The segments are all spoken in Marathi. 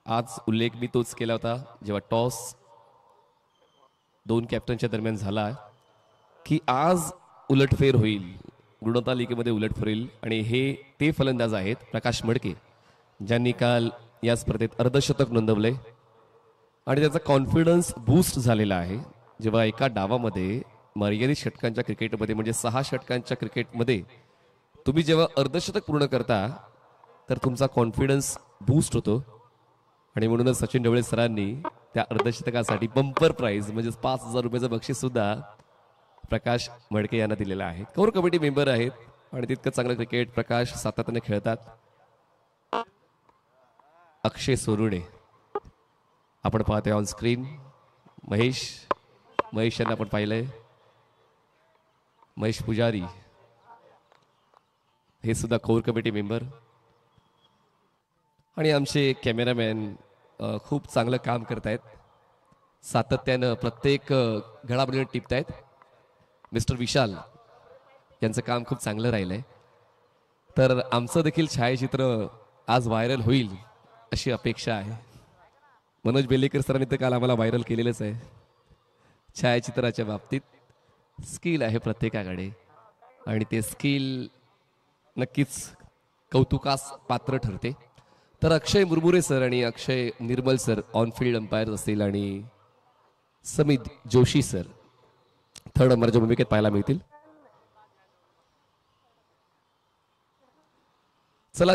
आज उल्लेख मी तोच केला होता जेव्हा टॉस दोन कॅप्टनच्या दरम्यान झाला की आज उलटफेर होईल, गुणतालिकेमध्ये उलटफेर होईल. आणि हे ते फलंदाज आहेत प्रकाश मडके ज्यांनी काल या स्पर्धेत अर्धशतक नोंदवले आणि त्याचा कॉन्फिडन्स बूस्ट झालेला आहे. जेव्हा एका डावामध्ये मर्यादित षटकांच्या क्रिकेटमध्ये म्हणजे 6 षटकांच्या क्रिकेटमध्ये तुम्ही जेव्हा अर्धशतक पूर्ण करता तर तुमचा कॉन्फिडन्स बूस्ट होतो. आणि म्हणूनच सचिन ढवळे सरांनी त्या अर्धशतकासाठी बंपर प्राइज म्हणजे 5,000 रुपयाचं बक्षीस सुद्धा प्रकाश मडके यांना दिलेलं आहे. कोर कमिटी मेंबर आहेत आणि तितकं चांगलं क्रिकेट प्रकाश सातत्याने खेळतात. अक्षय सोरुणे आपण पाहतोय ऑन स्क्रीन. महेश यांना आपण पाहिलंय. महेश पुजारी हे सुद्धा कोर कमिटी मेंबर. आणि आमचे कॅमेरामॅन खूप चांगलं काम करतायत, सातत्यानं प्रत्येक घडामोडीवर टिपतायत. मिस्टर विशाल यांचं काम खूप चांगलं राहिलंय. तर आमचं देखील छायाचित्र आज व्हायरल होईल अशी अपेक्षा आहे. मनोज बेलेकर सरांनी तर काल आम्हाला व्हायरल केलेलंच आहे. छायाचित्राच्या बाबतीत स्किल आहे प्रत्येकाकडे आणि ते स्किल नक्कीच कौतुकास पात्र ठरते. तर अक्षय मुरमुरे सर आणि अक्षय निर्मल सर ऑन फील्ड अंपायर असतील आणि समित जोशी सर थर्ड अंपायरच्या भूमिकेत पाहायला मिळतील. चला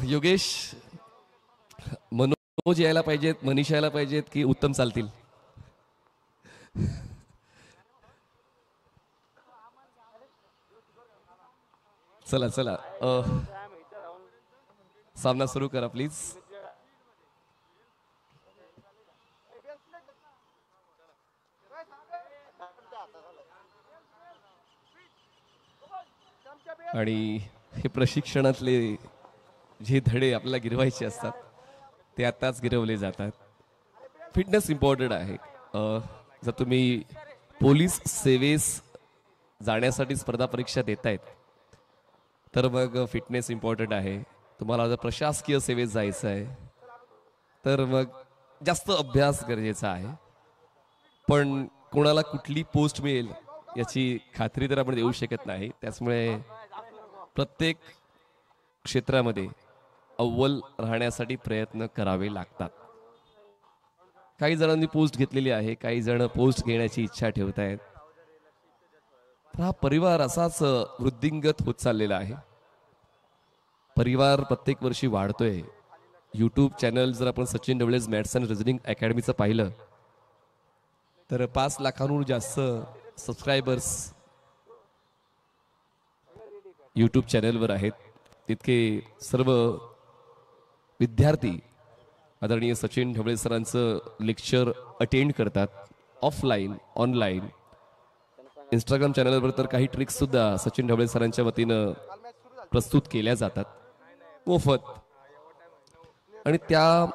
योगेश, मनोज यायला पाहिजेत, मनीष यायला पाहिजेत की उत्तम चालतील? चला चला सामना सुरू करा प्लीज. आणि हे प्रशिक्षणातले जे धडे आपल्याला गिरवायचे असतात ते आताच गिरवले जातात. फिटनेस इम्पॉर्टंट आहे. जर तुम्ही पोलीस सेवेस जाण्यासाठी स्पर्धा परीक्षा देतायत तर मग फिटनेस इम्पॉर्टंट आहे. तुम्हाला जर प्रशासकीय सेवेत जायचं आहे तर मग जास्त अभ्यास गरजेचा आहे. पण कोणाला कुठली पोस्ट मिळेल याची खात्री तर आपण देऊ शकत नाही. त्यामुळे प्रत्येक क्षेत्रामध्ये अव्वल राहण्यासाठी प्रयत्न करावे लागतात. काही जणांनी पोस्ट घेतलेली आहे, काही जण पोस्ट घेण्याची इच्छा ठेवत आहेत. हा परिवार असाच वृद्धिंगत होत चाललेला आहे. परिवार प्रत्येक वर्षी वाढतोय. यूट्यूब चॅनल जर आपण सचिन ढवळेज मॅथ्स अँड रिझनिंग अकॅडमीचं पाहिलं तर 5 लाखांहून जास्त सबस्क्रायबर्स यूट्यूब चॅनलवर आहेत. तितके सर्व विद्यार्थी आदरणीय सचिन ढवळे सरांचं लेक्चर अटेंड करतात, ऑफलाईन ऑनलाईन. इंस्टाग्राम चॅनलवर तर काही ट्रिक्स सुद्धा सचिन ढवळे सरांच्या वतीनं प्रस्तुत केल्या जातात मोफत. आणि त्या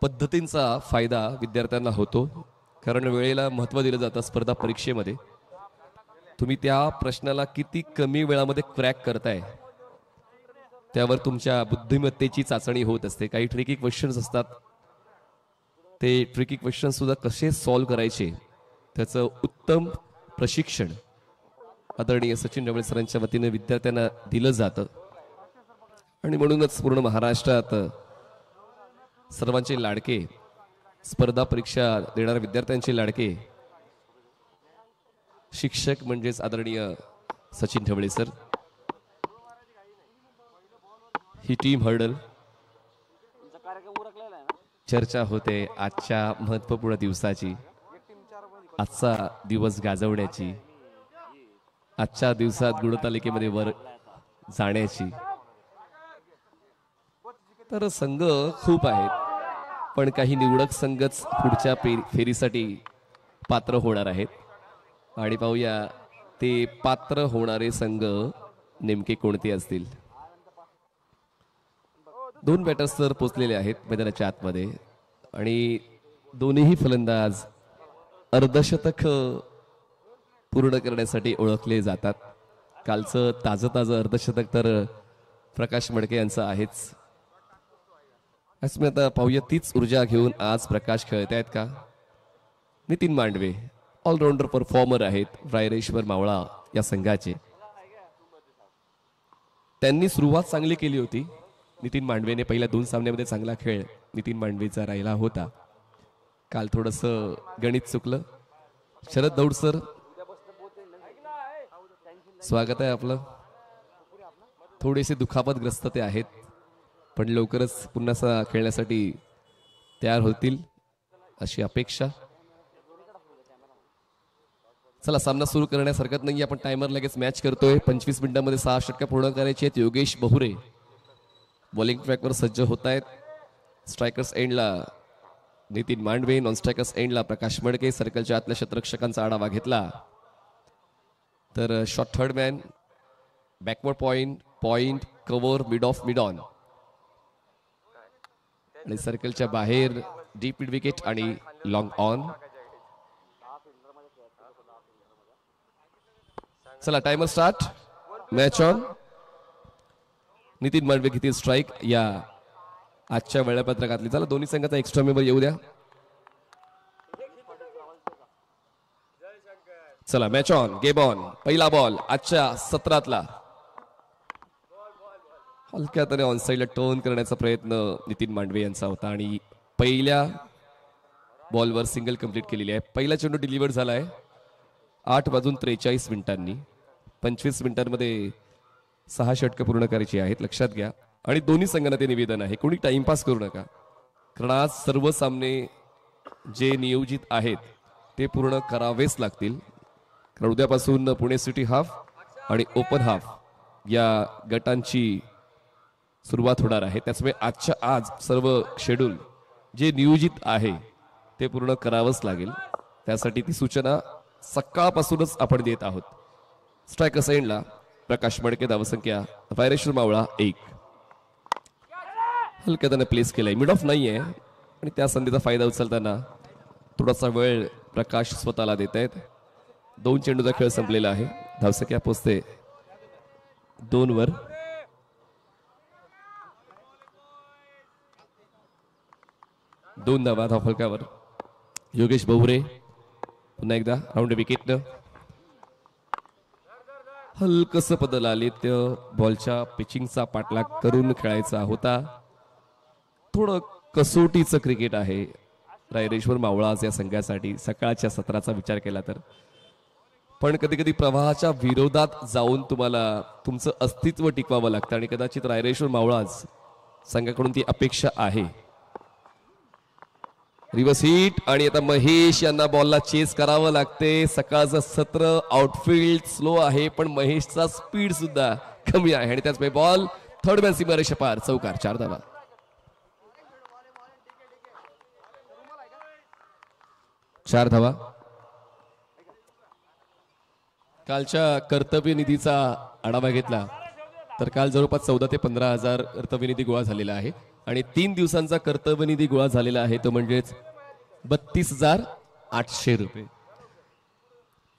पद्धतींचा फायदा विद्यार्थ्यांना होतो कारण वेळेला महत्त्व दिलं जातं. स्पर्धा परीक्षेमध्ये तुम्ही त्या प्रश्नाला किती कमी वेळामध्ये क्रॅक करताय त्यावर तुमच्या बुद्धिमत्तेची चाचणी होत असते. काही ट्रिकी क्वेश्चन्स असतात, ते ट्रिकी क्वेश्चन सुद्धा कसे सॉल्व्ह करायचे त्याचं उत्तम प्रशिक्षण आदरणीय सचिन ढवळे सरांच्या वतीने विद्यार्थ्यांना दिलं जातं. आणि म्हणूनच पूर्ण महाराष्ट्रात सर्वांचे लाडके, स्पर्धा परीक्षा देणाऱ्या विद्यार्थ्यांचे लाडके शिक्षक म्हणजेच आदरणीय सचिन ढवळे सर. ही टीम हर्डल चर्चा होते आजच्या महत्वपूर्ण दिवसाची, आजचा दिवस गाजवण्याची, आजच्या दिवसात गुणतालिकेमध्ये वर जाण्याची. तर संघ खूप आहेत पण काही निवडक संघच पुढच्या फेरीसाठी पात्र होणार आहेत. आणि पाहूया ते पात्र होणारे संघ नेमके कोणते असतील. 2 बॅटर्स तर पोचलेले आहेत मैदानाच्या आतमध्ये आणि दोन्ही फलंदाज अर्धशतक पूर्ण करण्यासाठी ओळखले जातात. कालचं ताजं अर्धशतक तर प्रकाश मडके यांचं आहेच. मी आता पाहूया तीच ऊर्जा घेऊन आज प्रकाश खेळत आहेत का. नितीन मांडवे ऑलराऊंडर परफॉर्मर आहेत रायरेश्वर मावळा या संघाचे. त्यांनी सुरुवात चांगली केली होती. नितीन मांडवेने पहिल्या 2 सामन्यामध्ये चांगला खेळ नितीन मांडवेचा राहिला होता. काल थोडस गणित चुकलं. शरद दौड सर स्वागत आहे आपलं. थोडेसे दुखापतग्रस्त ते आहेत पण लवकरच पुन्हा खेळण्यासाठी तयार होतील अशी अपेक्षा. चला सामना सुरू करण्यास हरकत नाही. आपण टायमर लगेच मॅच करतोय. 25 मिनिटांमध्ये 6 षटकं पूर्ण करायची आहेत. योगेश बहुरे बॉलिंग ट्रॅकवर सज्ज होत आहेत. स्ट्रायकर्स एंडला नितीन मांडवे, नॉन स्ट्रायकर्स एंडला प्रकाश मडके. सर्कलच्या आतल्या क्षेत्ररक्षकांचा आढावा घेतला तर short third man, backward point, point, cover, mid off, mid on आणि सर्कलच्या बाहेर डीप मिड विकेट आणि लॉंग ऑन. चला timer start. Match on. Nitin Mandve किती स्ट्राईक या आजच्या वेळापत्रकातली. चला दोन्ही संघाचा एक्स्ट्रा मेंबर येऊ द्या. चला मॅच ऑन. Game on. पहिला बॉल आजच्या सत्रातला. हलक्या त्याने ऑनसाइडला टर्न करण्याचा प्रयत्न नितीन मांडवे यांचा होता आणि पहिल्या बॉलवर सिंगल कंप्लीट केलेली आहे. पहिला चेंडू डिलिव्हर झाला आहे 8:43 मिनिटांनी. 25 मिनिटांमध्ये 6 षटकं पूर्ण करायची आहेत लक्षात घ्या. आणि दोन्ही संघांना ते निवेदन आहे कोणी टाइमपास करू नका कारण आज सर्व सामने जे नियोजित आहेत ते पूर्ण करावेच लागतील. कारण उद्यापासून पुणे सिटी हाफ आणि ओपन हाफ या गटांची सुरुवात होणार आहे. त्यामुळे आजच्या आज सर्व शेड्यूल जे नियोजित आहे ते पूर्ण करावंच लागेल. त्यासाठी ती सूचना सकाळपासूनच आपण देत आहोत. स्ट्रायकर्स एंडला प्रकाश मडके. धावसंख्या रायरेश्वर मावळा 1. हलक्या त्याने प्लेस केलाय. मिड ऑफ नाहीये आणि त्या संधीचा फायदा उचलताना थोडासा वेळ प्रकाश स्वतःला देत आहेत. 2 चेंडूचा खेळ संपलेला आहे. धावसंख्या पोचते 2 वर. दोन धावा धावफलकावर. योगेश बहुरे पुन्हा एकदा राऊंड विकेटनं. हलकस बदल आले ते बॉलच्या पिचिंगचा पाठलाग करून खेळायचा होता. थोडं कसोटीचं क्रिकेट आहे रायरेश्वर मावळा या संघासाठी सकाळच्या सत्राचा विचार केला तर. पण कधी कधी प्रवाहाच्या विरोधात जाऊन तुम्हाला तुमचं अस्तित्व टिकवावं लागतं आणि कदाचित रायरेश्वर मावळाच संघाकडून ती अपेक्षा आहे. रिव्हर्स हिट आणि आता महेश यांना बॉलला चेस करावं लागते. सकाळचं सत्र आउटफील्ड स्लो आहे पण महेशचा स्पीड सुद्धा कमी आहे आणि त्याच बॉल थर्ड मॅन सीमारेषा पार. चौकार. 4 धावा. 4 धावा. कालच्या कर्तव्य निधीचा आढावा घेतला तर काल जवळपास 14 ते 15 हजार कर्तव्य निधी गोळा झालेला आहे आणि 3 दिवसांचा कर्तव्य निधी गोळा झालेला आहे तो म्हणजेच 32,800 रुपये.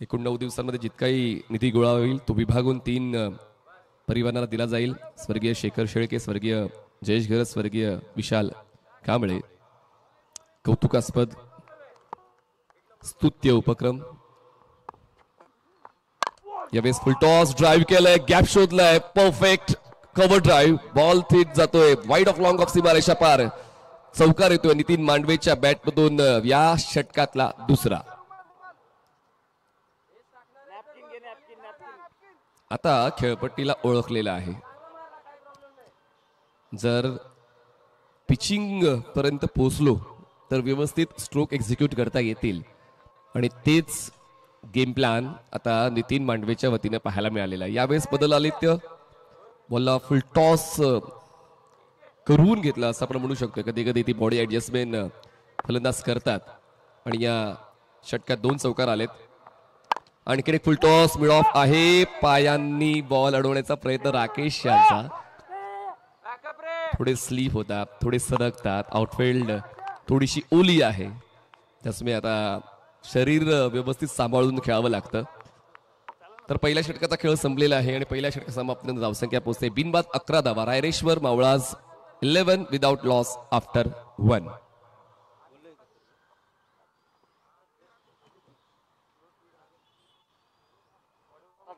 एकूण 9 दिवसांमध्ये जितकाही निधी गोळा होईल तो विभागून 3 परिवारांना दिला जाईल. स्वर्गीय शेखर शेळके, स्वर्गीय जयेश घरत, स्वर्गीय विशाल कांबळे. कौतुकास्पद स्तुत्य उपक्रम. यावेळेस फुल टॉस ड्राईव्ह केलंय. गॅप शोधलाय. Perfect cover drive. बॉल थेट जातोय वाईड ऑफ लॉंग ऑफ सीमारेषा पार. चौकार येतोय नितीन मांडवेच्या बॅटमधून. या षटकातला दुसरा. आता खेळपट्टीला ओळखलेला आहे. जर पिचिंग पर्यंत पोहोचलो तर व्यवस्थित स्ट्रोक एक्झिक्यूट करता येतील आणि तेच गेम प्लॅन आता नितीन मांडवेच्या वतीने पाहायला मिळालेला आहे. यावेळेस बदल आदित्य बॉलला फुल टॉस करून घेतला असं आपण म्हणू शकतो. कधी कधी ती बॉडी ऍडजस्टमेंट फलंदाज करतात आणि या षटकात 2 चौकार आलेत. आणखी एक फुल टॉस मिड ऑफ आहे. पायांनी बॉल अडवण्याचा प्रयत्न राकेश यांचा. थोडे स्लीप होतात, थोडे सरकतात. आउटफील्ड थोडीशी ओली आहे त्यामुळे आता शरीर व्यवस्थित सांभाळून खेळावं लागतं. तर पहिल्या षटकाचा खेळ संपलेला आहे आणि पहिल्या षटका समाप्तीनंतर धावसंख्या पोहोचते बिनबाद 11 धावा. Raireshwar Mavalas 11 without loss after 1.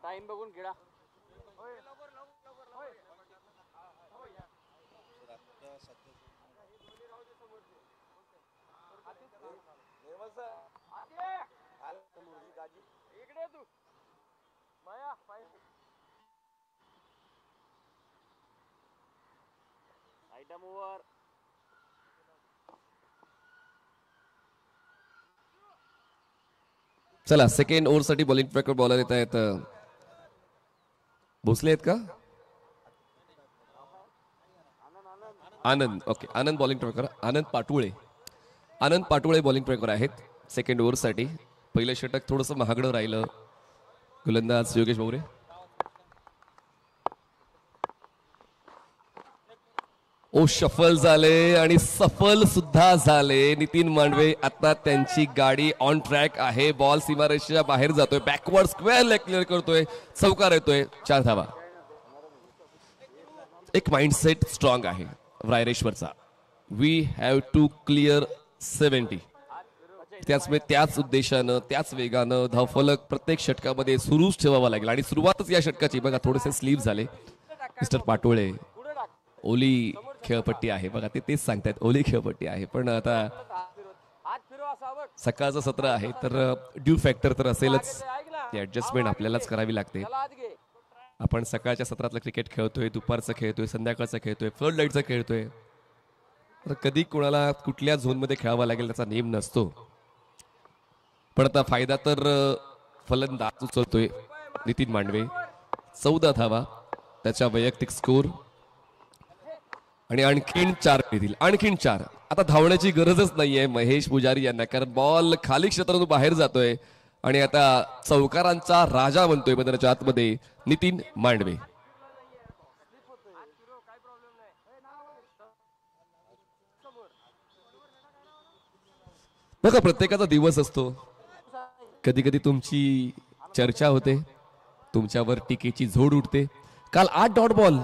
Time बघून खेळा. इकडे तू माया आयटम ओव्हर. चला सेकंड ओव्हर साठी बॉलिंग ट्रॅकवर बॉलर येत आहेत. भोसले आहेत का? Anand. Okay, Anand bowling tracker. Anand Patule bowling tracker आहेत सेकंड ओव्हर साठी. पहिलं षटक थोडंसं महागडं राहिलं. गोलंदाज योगेश भोवरे. ओ शफल झाले आणि सफल सुद्धा झाले. नितीन मांडवे आता त्यांची गाडी ऑन ट्रॅक आहे. बॉल सीमारेषेच्या बाहेर जातोय. बॅकवर्ड स्क्वेअर लेग क्लिअर करतोय. चौकार येतोय. 4 धावा. एक माइंडसेट स्ट्रॉंग आहे रायरेश्वरचा. We have to clear 70. त्याच उद्देशानं त्याच वेगानं धावफलक प्रत्येक षटकामध्ये सुरूच ठेवावा लागेल. आणि सुरुवातच या षटकाची बघा थोडेसे स्लीप झाले. मिस्टर पाटोळे. ओली खेळपट्टी आहे बघा, ते तेच सांगतायत ओली खेळपट्टी आहे. पण आता सकाळचं सत्र आहे तर ड्यू फॅक्टर तर असेलच. ती ऍडजस्टमेंट आपल्यालाच करावी लागते. आपण सकाळच्या सत्रातलं क्रिकेट खेळतोय, दुपारचं खेळतोय, संध्याकाळचं खेळतोय, फ्लड लाईटचं खेळतोय. तर कधी कोणाला कुठल्या झोनमध्ये खेळावा लागेल त्याचा नेम नसतो. पण आता फायदा तर फलंदाज उचलतोय नितीन मांडवे. 14 धावा त्याच्या वैयक्तिक स्कोर. आणि आणखीन 4 येतील. आणखीन 4. आता धावण्याची गरजच नाहीये महेश पुजारी यांना, कारण बॉल खाली क्षेत्रातून बाहेर जातोय. आणि आता चौकारांचा राजा बनतोय मैदानाच्या आतमध्ये नितीन मांडवे. बघा प्रत्येकाचा दिवस असतो. कधी कधी तुमची चर्चा होते, तुमच्यावर टीकेची झोड उठते. काल 8 डॉट बॉल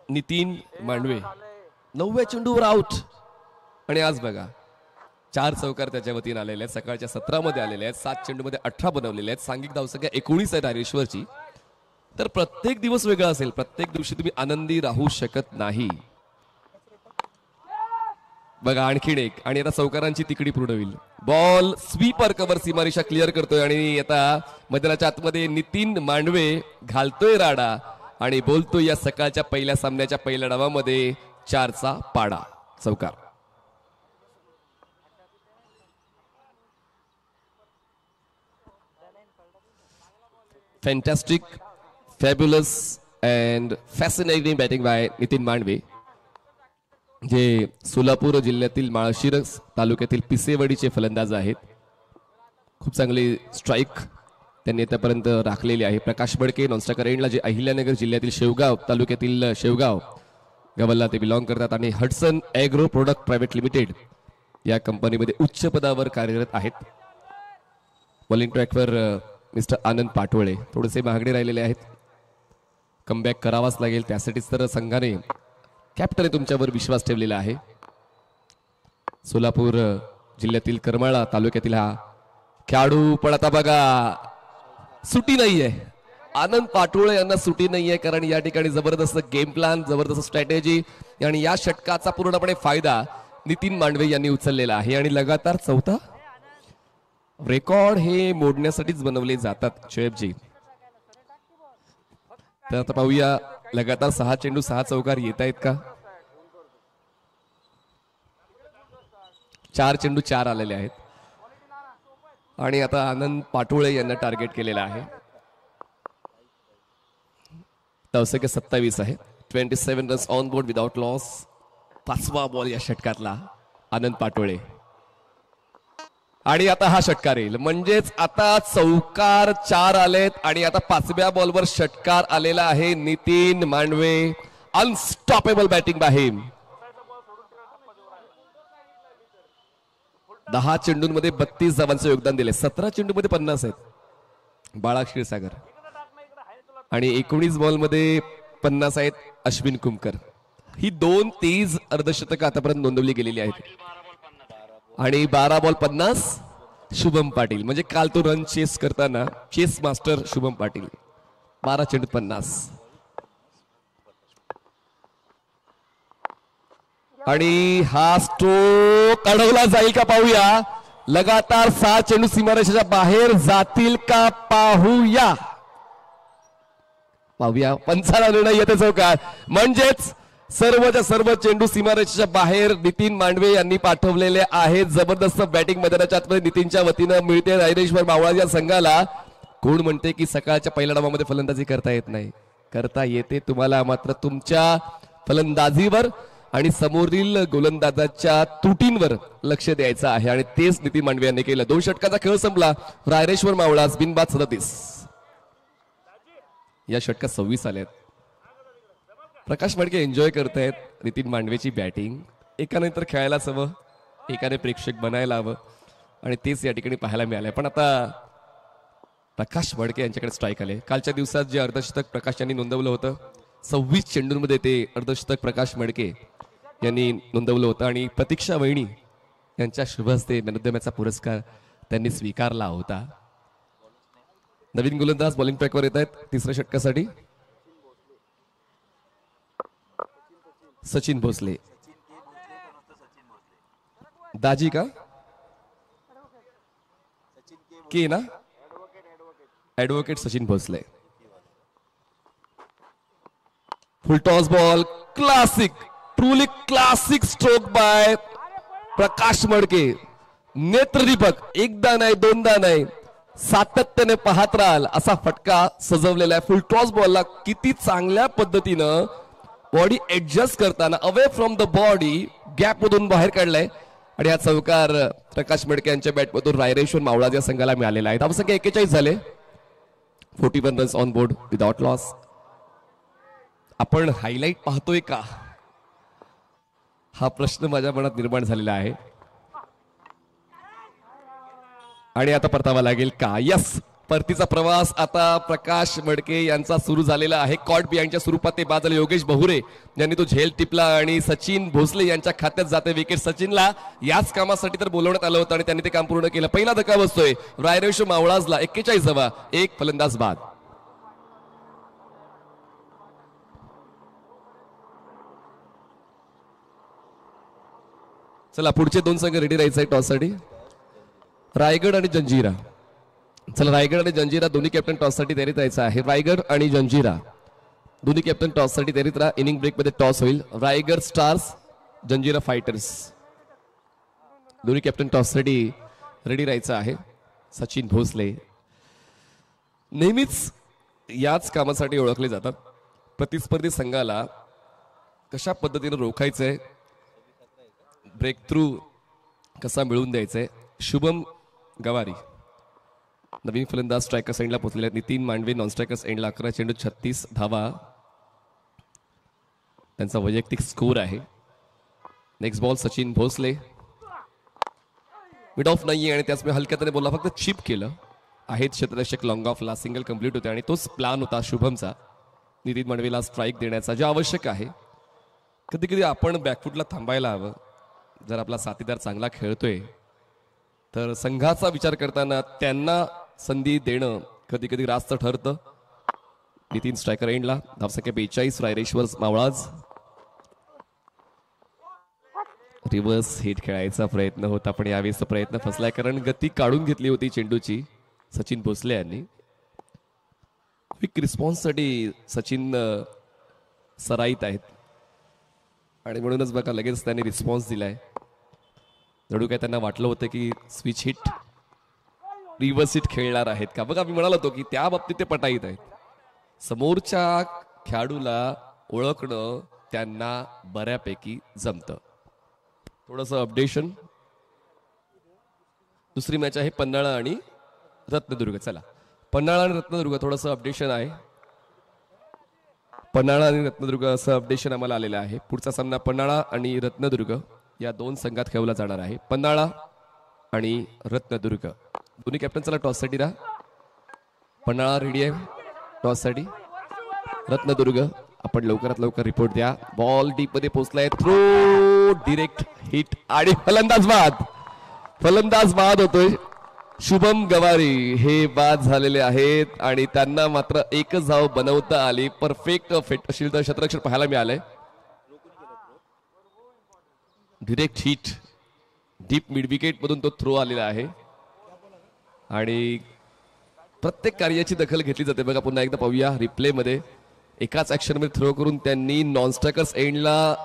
नितीन मांडवे 9व्या चेंडूवर आउट. आणि आज बघा 4 चौकार त्याच्या वतीने आलेले आहेत. सकाळच्या 17 आलेले आहेत. 7 चेंडूमध्ये 18 बनवलेले आहेत. सांघिक धावसंख्या 19 आहे रायरेश्वरची. तर प्रत्येक दिवस वेगळा असेल. प्रत्येक दिवशी तुम्ही आनंदी राहू शकत नाही. बघा आणखीन एक. आणि आता चौकारांची तिकडी पूर्ण होईल. बॉल स्वीपर कव्हर सीमारेषा क्लिअर करतोय. आणि आता मैदानाच्या आतमध्ये नितीन मांडवे घालतोय राडा आणि बोलतोय या सकाळच्या पहिल्या सामन्याच्या पहिल्या डावामध्ये 4चा पाडा. चौकार. Fantastic, fabulous and fascinating batting by Nitin Mandve, जे सोलापूर जिल्ह्यातील माळशिरस तालुक्यातील पिसेवाडीचे फलंदाज आहेत. खूप चांगली स्ट्राईक त्यांनी आतापर्यंत राखलेली आहे. प्रकाश बडके नॉनस्टाकर एंडला, जे अहिल्यानगर जिल्ह्यातील शेवगाव तालुक्यातील शेवगाव गावाला ते बिलॉंग करतात. आणि Hudson agro product private limited या कंपनीमध्ये उच्च पदावर कार्यरत आहेत. बॉलिंग ट्रॅकवर मिस्टर आनंद पाटोळे. थोडेसे महागडे राहिलेले आहेत. कमबॅक करावाच लागेल. त्यासाठीच तर संघाने कॅप्टन तुमच्यावर विश्वास ठेवलेला आहे. सोलापूर जिल्ह्यातील करमाळा तालुक्यातील हा खेळाडू. पण आता बघा सुटी नाहीये. आनंद पाटोळे यांना सुटी नाहीये, कारण या ठिकाणी जबरदस्त गेम प्लॅन, जबरदस्त स्ट्रॅटेजी आणि या षटकाचा पूर्णपणे फायदा नितीन मांडवे यांनी उचललेला आहे. आणि लगातार 4था रेकॉर्ड हे मोडण्यासाठीच बनवले जातात शोएबजी. तर आता पाहूया लगातार 6 चेंडू 6 चौकार येत आहेत का. 4 चेंडू 4 आलेले आहेत. आणि आता आनंद पाटोळे यांना टार्गेट केलेला आहे. धावसंख्या 27 आहे. 27 runs on board without loss. 5वा बॉल या षटकातला आनंद पाटोळे. आणि आता हा षटकार येईल. म्हणजेच आता चौकार 4 आलेत आणि आता 5व्या बॉलवर षटकार आलेला आहे Nitin Mandve. Unstoppable batting by him. 10 चेंडूंमध्ये 32 धावांचं योगदान दिले. 17 चेंडूमध्ये 50 आहेत बाळा क्षीरसागर. आणि 19 बॉलमध्ये 50 आहेत अश्विन कुमकर. ही 2 तेज अर्धशतकं आतापर्यंत नोंदवली गेलेली आहेत आणि 12 बॉल 50 शुभम पाटील, म्हणजे काल तो रन चेस करताना चेस मास्टर शुभम पाटील. 12 चेंडूत 50. आणि हा स्ट्रोक अडवला जाईल का पाहूया. लगातार 6 चेंडू सीमारेषेच्या बाहेर जातील का पाहूया. पंचाला निर्णय येते चौकार. म्हणजेच सर्वच्या सर्व चेंडू सीमारेषेच्या बाहेर नितीन मांडवे यांनी पाठवलेले आहेत. जबरदस्त बॅटिंग मैदानाच्या आतमध्ये नितीनच्या वतीनं मिळते रायरेश्वर मावळा या संघाला. कोण म्हणते की सकाळच्या पहिल्या डावामध्ये फलंदाजी करता येत नाही? करता येते तुम्हाला, मात्र तुमच्या फलंदाजीवर आणि समोरील गोलंदाजाच्या त्रुटींवर लक्ष द्यायचं आहे आणि तेच नितीन मांडवे यांनी केलं. 2 षटकाचा खेळ संपला. रायरेश्वर मावळा बिनबाद 37. या षटकात 26 आलेत. प्रकाश मडके एन्जॉय करतायत नितीन मांडवेची बॅटिंग. एकानंतर खेळायलाच हवं, एकाने प्रेक्षक बनायला हवं आणि तेच या ठिकाणी पाहायला मिळालंय. पण आता प्रकाश मडके यांच्याकडे स्ट्राईक आले. कालच्या दिवसात जे अर्धशतक प्रकाश यांनी नोंदवलं होतं, 26 चेंडूंमध्ये ते अर्धशतक प्रकाश मडके यांनी नोंदवलं होतं आणि प्रतीक्षा वहिनी यांच्या शुभ हस्ते मनोद्यमाचा पुरस्कार त्यांनी स्वीकारला होता. नवीन गोलंदाज बॉलिंग ट्रॅकवर येत आहेत तिसऱ्या षटकासाठी. सचिन भोसले. दाजी का के ना? Advocate Sachin Bhosale. Full toss ball. Classic, truly classic stroke by Prakash Madke. नेत्रदीपक. एकदा नाही, दोनदा नाही, सातत्याने पाहत राहाल असा फटका सजवलेला आहे. फुल टॉस बॉलला किती चांगल्या पद्धतीनं बॉडी ऍडजस्ट करताना away from the body gap मधून बाहेर काढलाय आणि हा चौकार प्रकाश मडके यांच्या बॅटमधून रायरेश्वर मावळा या संघाला मिळालेला आहे. धावसंख्या 41 झाले. 41 runs on board without loss. आपण हायलाइट पाहतोय का हा प्रश्न माझ्या मनात निर्माण झालेला आहे आणि आता परतावा लागेल का? यस, परतीचा प्रवास आता प्रकाश मडके यांचा सुरू झालेला आहे. कॉट बिहाइंडच्या स्वरूपात ते बाद झाले. योगेश बहुरे यांनी तो झेल टिपला आणि सचिन भोसले यांच्या खात्यात जाते विकेट. सचिनला याच कामासाठी तर बोलवण्यात आलं होतं आणि त्यांनी ते काम पूर्ण केलं. पहिला धक्का बसतोय रायरेश्वर मावळाजला. 41वा. एक फलंदाज बाद. चला पुढचे 2 संघ रेडी राहायचे टॉस साठी. रायगड आणि जंजिरा. चला रायगड आणि जंजिरा दोन्ही कॅप्टन टॉस साठी तयारीत राहायचं आहे. रायगड आणि जंजिरा दोन्ही कॅप्टन टॉस साठी तयारीत राहा. इनिंग ब्रेक मध्ये टॉस होईल. Raigad stars, Janjira fighters. दोन्ही कॅप्टन टॉस साठी रेडी राहायचं आहे. सचिन भोसले नेहमीच याच कामासाठी ओळखले जातात. प्रतिस्पर्धी संघाला कशा पद्धतीने रोखायचंय, ब्रेक थ्रू कसा मिळवून द्यायचंय. शुभम गवारी नवीन फलंदाज स्ट्रायकर्स एंडला पोहोचलेले आहेत. नितीन मांडवे नॉन स्ट्रायकर्स एंडला 11 चेंडू 36 धावा त्यांचा वैयक्तिक स्कोर आहे. Next ball Sachin Bhosale. Mid off नाहीये आणि त्याच हलक्याने बोलला, फक्त चिप केलं आहेत. क्षेत्ररक्षक लॉंग ऑफला सिंगल कंप्लीट होते आणि तोच प्लान होता शुभमचा नितीन मांडवेला स्ट्राईक देण्याचा, जे आवश्यक आहे. कधी कधी आपण बॅकफुटला थांबायला हवं. जर आपला साथीदार चांगला खेळतोय तर संघाचा विचार करताना त्यांना संधी देणं कधी कधी रास्त ठरतं. नितीन स्ट्रायकर एंडला. धावसंख्या 42. रायरेश्वर मावळाज. रिव्हर्स हिट खेळायचा प्रयत्न होता पण यावेळेस प्रयत्न फसलाय कारण गती काढून घेतली होती चेंडूची सचिन भोसले यांनी. क्विक रिस्पॉन्स साठी सचिन सराईत आहेत आणि म्हणूनच बघा लगेच त्यांनी रिस्पॉन्स दिलाय. जणू काय त्यांना वाटलं होतं की स्विच हिट, रिव्हर्स हिट खेळणार आहेत का. बघा मी म्हणालो होतो की त्या बाबतीत ते पटाईत आहेत. समोरच्या खेळाडूला ओळखणं त्यांना बऱ्यापैकी जमतं. थोडंसं अपडेशन. दुसरी मॅच आहे पन्हाळा आणि रत्नदुर्ग. चला पन्हाळा आणि रत्नदुर्ग थोडंसं अपडेशन आहे. पन्हाळा आणि रत्नदुर्ग असं अपडेशन आम्हाला आलेलं आहे. पुढचा सामना पन्हाळा आणि रत्नदुर्ग या 2 संघात खेळवला जाणार आहे. पन्हाळा आणि रत्नदुर्ग. दोन्ही कॅप्टन चला टॉस साठी राहा. पन्हाळा रेडी आहे टॉस साठी. रत्नदुर्ग आपण लवकरात लवकर रिपोर्ट द्या. बॉल डीप मध्ये पोहोचलाय, थ्रो डिरेक्ट हिट आणि फलंदाज बाद होतोय. शुभम गवारी हे बाद झालेले आहेत आणि त्यांना मात्र एकच धाव बनवता आली. परफेक्ट फिट क्षेत्ररक्षण पाहायला मिळालंय. Direct hit deep mid wicket मधून तो थ्रो आलेला आहे आणि प्रत्येक कार्याची दखल घेतली जाते बघा. पुन्हा एकदा पाहूया रिप्ले मध्ये. एकाच ऍक्शन मध्ये थ्रो करून त्यांनी नॉन स्ट्रायकर्स एंडला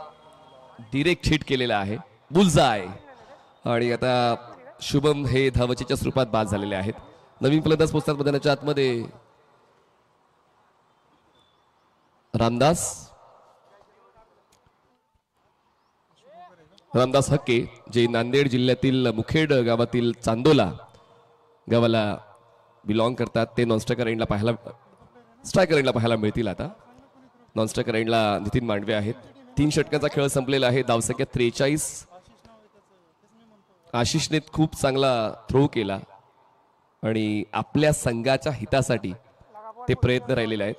डिरेक्ट हिट केलेला आहे, बुलजाय. आणि आता शुभम हे धावचीच्या स्वरूपात बाद झालेले आहेत. नवीन फलंदाज पोहोचतात मैदानाच्या आतमध्ये. रामदास हक्के जे नांदेड जिल्ह्यातील मुखेड गावातील चांदोला गावाला बिलॉंग करतात, ते नॉन स्ट्रायकर एंडला पाहायला मिळतील. आता नॉन स्ट्रायकर एंडला नितीन मांडवे आहेत. 3 षटकांचा खेळ संपलेला आहे. धावसंख्या 43. आशिषने खूप चांगला थ्रो केला आणि आपल्या संघाच्या हितासाठी ते प्रयत्न राहिलेले आहेत.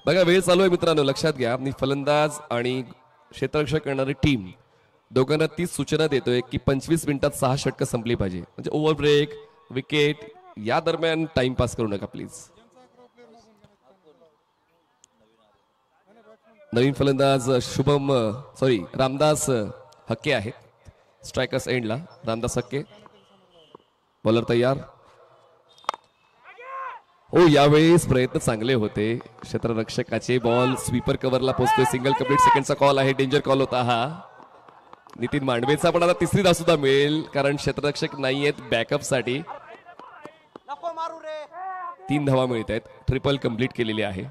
बघा वेळ चालू आहे मित्रांनो, लक्षात घ्या. मी फलंदाज आणि क्षेत्ररक्षक करणारी टीम दोघांना तीच सूचना देतोय की 25 मिनिटात 6 षटकं संपली पाहिजे. म्हणजे ओव्हर ब्रेक, विकेट या दरम्यान टाइमपास करू नका प्लीज. नवीन फलंदाज रामदास हक्के आहेत स्ट्रायकर्स एंडला. रामदास हक्के, बॉलर तयार. हो, यावेळेस प्रयत्न चांगले होते क्षेत्ररक्षकाचे. बॉल स्वीपर कव्हरला पोहोचतोय. सिंगल कंप्लीट सेकंडचा कॉल आहे. डेंजर कॉल होता हा. नितीन मांडवेचा पण आता तिसरी धाव सुद्धा मिळेल कारण क्षेत्ररक्षक नाही आहेत बॅकअप साठी. 3 धावा मिळत आहेत. ट्रिपल कंप्लीट केलेली आहे.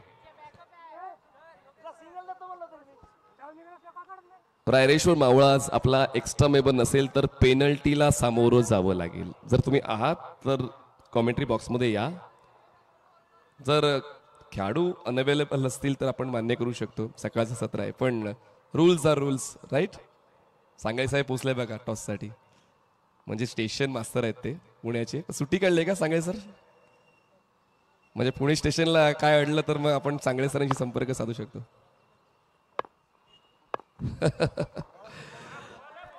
रायरेश्वर मावळाज आपला एक्स्ट्रा नसेल तर पेनल्टीला सामोरं जावं लागेल. जर तुम्ही आहात तर कॉमेंट्री बॉक्समध्ये या. जर खेळाडू अनअवेलेबल असतील तर आपण मान्य करू शकतो. सकाळचं सत्र आहे पण रूल्स आर रूल्स, राईट. सांगाई साहेब पोचले बघा टॉस साठी. म्हणजे स्टेशन मास्तर आहेत ते पुण्याचे. सुट्टी काढले का सांगाय सर? म्हणजे पुणे स्टेशनला काय अडलं तर मग आपण सांगळे सरांशी संपर्क साधू शकतो.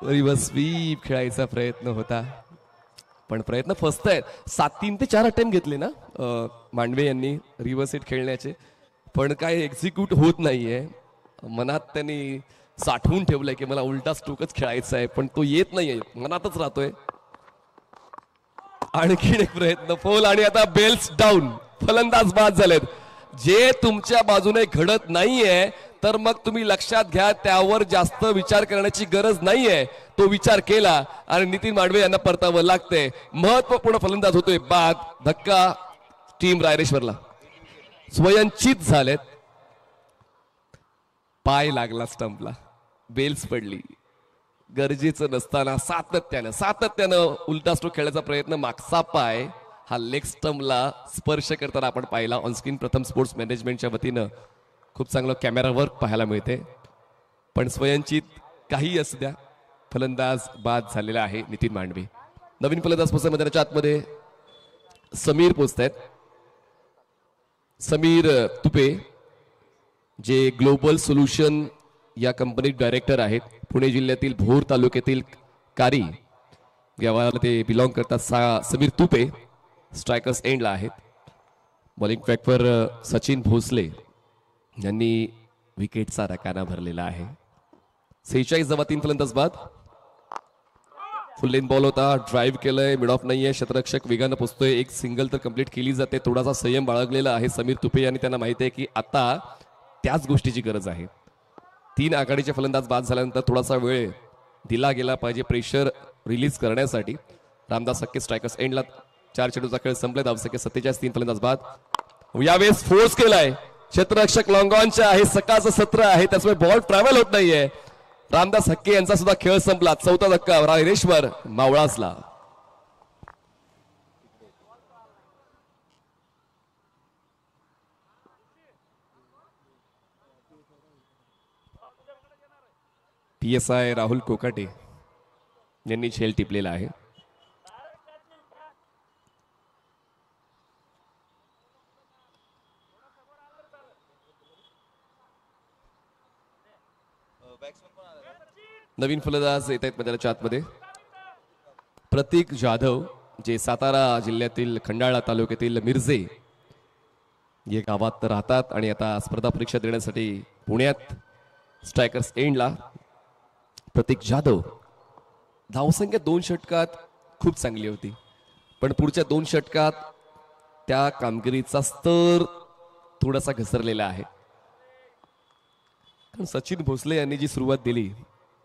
रिव्हर्स स्वीप खेळायचा प्रयत्न होता पण प्रयत्न फसत आहेत. 3 ते 4 अटेम्प्ट घेतले ना मांडवे यांनी रिव्हर्स हिट खेळण्याचे, पण काय एक्झिक्यूट होत नाहीये. मनात त्यांनी साठवून ठेवलंय की मला उलटा स्ट्रोकच खेळायचा आहे पण तो येत नाहीये, मनातच राहतोय. आणखीन एक प्रयत्न फोल आणि आता बेल्स डाऊन. फलंदाज बाद झालेत. जे तुमच्या बाजूने घडत नाहीये तर मग तुम्ही लक्षात घ्या त्यावर जास्त विचार करण्याची गरज नाहीये. तो विचार केला आणि नितीन मांडवे यांना परतावं लागते. महत्वपूर्ण फलंदाज होतोय बाद. धक्का टीम रायरेश्वरला. स्वयंचित झालेत. पाय लागला स्टंपला, बेल्स पडली. गरजेचं नसताना सातत्यानं उलटा स्ट्रोक खेळण्याचा प्रयत्न. मागचा पाय हा लेग स्टंपला स्पर्श करताना आपण पाहिला. ऑनस्क्रीन प्रथम स्पोर्ट्स मॅनेजमेंटच्या वतीनं खूप चांगलं कॅमेरा वर्क पाहायला मिळते. पण स्वयंचित काही असू द्या, फलंदाज बाद झालेला आहे नितीन मांडवे. नवीन फलंदाज पोहोचत मैदानाच्या आतमध्ये समीर पोहोचत आहेत. समीर तुपे जे ग्लोबल सोल्युशन या कंपनीत डायरेक्टर आहेत. पुणे जिल्ह्यातील भोर तालुक्यातील कारी गावाला ते बिलॉंग करतात. समीर तुपे स्ट्रायकर्स एंडला आहेत. बॉलिंग ट्रॅकवर सचिन भोसले यांनी विकेटचा रकाना भरलेला आहे. 46 धावा, 3 फलंदाज बाद. फुल लेन बॉल होता, ड्राईव्ह केलंय, मिड ऑफ नाहीये. क्षेत्ररक्षक वेगानं पोहोचतोय. एक सिंगल तर कंप्लीट केली जाते. थोडासा संयम बाळगलेला आहे समीर तुपे आणि त्यांना माहिती आहे की आता त्याच गोष्टीची गरज आहे. 3 आघाडीचे फलंदाज बाद झाल्यानंतर थोडासा वेळ दिला गेला पाहिजे प्रेशर रिलीज करण्यासाठी. रामदास हक्के स्ट्रायकर्स एंडला. 4 चेंडूचा खेळ संपले. धावसंख्या 47, 3 फलंदाज बाद. यावेळेस फोर्स केलाय क्षेत्ररक्षक. लॉंग ऑनचे आहे, सकाळचं सत्र आहे त्यामुळे बॉल ट्रॅव्हल होत नाहीये. रामदास हक्के यांचा सुद्धा खेळ संपला. 4था धक्का रायरेश्वर मावळासला. PSI राहुल कोकाटे यांनी झेल टिपलेला आहे. नवीन फलंदाज येत आहेत मैदानाच्या आतमध्ये. प्रतीक जाधव, जे सातारा जिल्ह्यातील खंडाळा तालुक्यातील मिरजे या गावात राहतात आणि आता स्पर्धा परीक्षा देण्यासाठी पुण्यात स्ट्रायकर्स एंडला. प्रतीक जाधव, धावसंख्या 2 षटकात खूप चांगली होती, पण पुढच्या 2 षटकात त्या कामगिरीचा स्तर थोडासा घसरलेला आहे. कारण सचिन भोसले यांनी जी सुरुवात दिली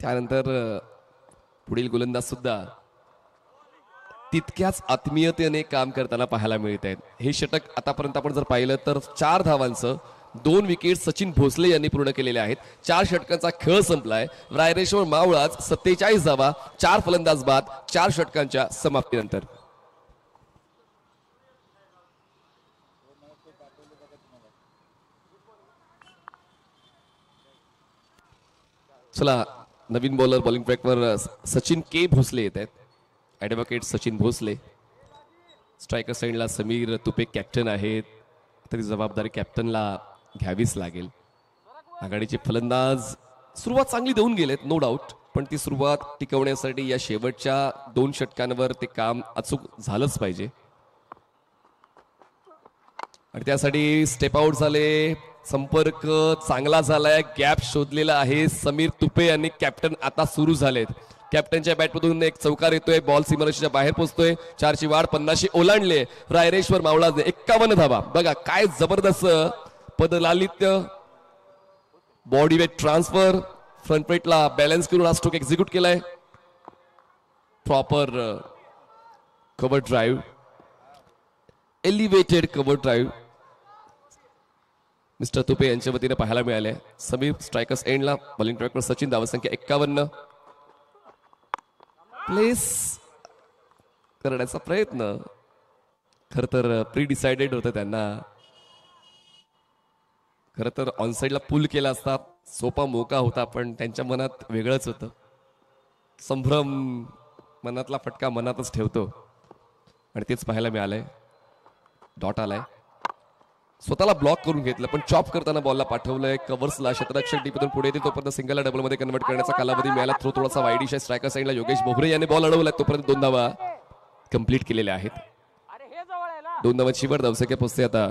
त्यानंतर पुढील गोलंदाज सुद्धा तितक्याच आत्मीयतेने काम करताना पाहायला मिळत आहेत. हे षटक आतापर्यंत आपण जर पाहिलं तर 4 धावांचं 2 विकेट सचिन भोसले यांनी पूर्ण केलेले आहेत. 4 षटकांचा खेळ संपलाय. रायरेश्वर मावळाच 47 धावा, 4 फलंदाज बाद 4 षटकांच्या समाप्तीनंतर. चला, नवीन बॉलर बॉलिंग ट्रॅकवर सचिन के भोसले येत आहेत. ॲडव्होकेट सचिन भोसले. स्ट्रायकर साईडला समीर तुपे कॅप्टन आहेत. तरी जबाबदारी कॅप्टनला घ्यावीच लागेल. आघाडीचे फलंदाज सुरुवात चांगली देऊन गेलेत, नो डाऊट, पण ती सुरुवात टिकवण्यासाठी या शेवटच्या 2 षटकांवर ते काम अचूक झालंच पाहिजे आणि त्यासाठी स्टेप आउट झाले. संपर्क चांगला झालाय, गॅप शोधलेला आहे समीर तुपे आणि कॅप्टन आता सुरू झालेत. कॅप्टनच्या बॅटमधून एक चौकार येतोय, बॉल सीमारेषेच्या बाहेर पोहोचतोय. 4ची वाढ 50 ओलांडले. रायरेश्वर मावळाने 51 धावा. बघा काय जबरदस्त पदलालित्य, बॉडी वेट ट्रान्सफर, फ्रंट प्लेटला बॅलन्स करून हा स्ट्रोक एक्झिक्यूट केलाय. Proper cover drive, elevated cover drive mister Tupe यांच्या वतीने पाहायला मिळाले. समीर स्ट्रायकर्स एंडला. बॉलिंग ट्रॅकवर सचिन, धावसंख्या 51. प्लेस करण्याचा प्रयत्न खर तर प्री डिसाइडेड होतं त्यांना. खर तर ऑनसाइडला पुल केला असता सोपा मोका होता, पण त्यांच्या मनात वेगळंच होतं. संभ्रम, मनातला फटका मनातच ठेवतो आणि तेच पाहायला मिळालंय. डॉट आलाय, स्वतःला ब्लॉक करून घेतलं, पण चॉप करताना बॉलला पाठवलंय कव्हर्सला. क्षेत्ररक्षक डीपीतून पुढे येते तोपर्यंत सिंगलला डबलमध्ये कन्वर्ट करण्याचा कालावधी मिळाला. थ्रो थोडासा वाईडिश आहे. स्ट्रायकर साईडला योगेश बोहरे यांनी बॉल अडवलाय, तोपर्यंत 2 धावा कंप्लीट केलेल्या आहेत. 2 धावांची वर धावसंख्या पोहोचते आता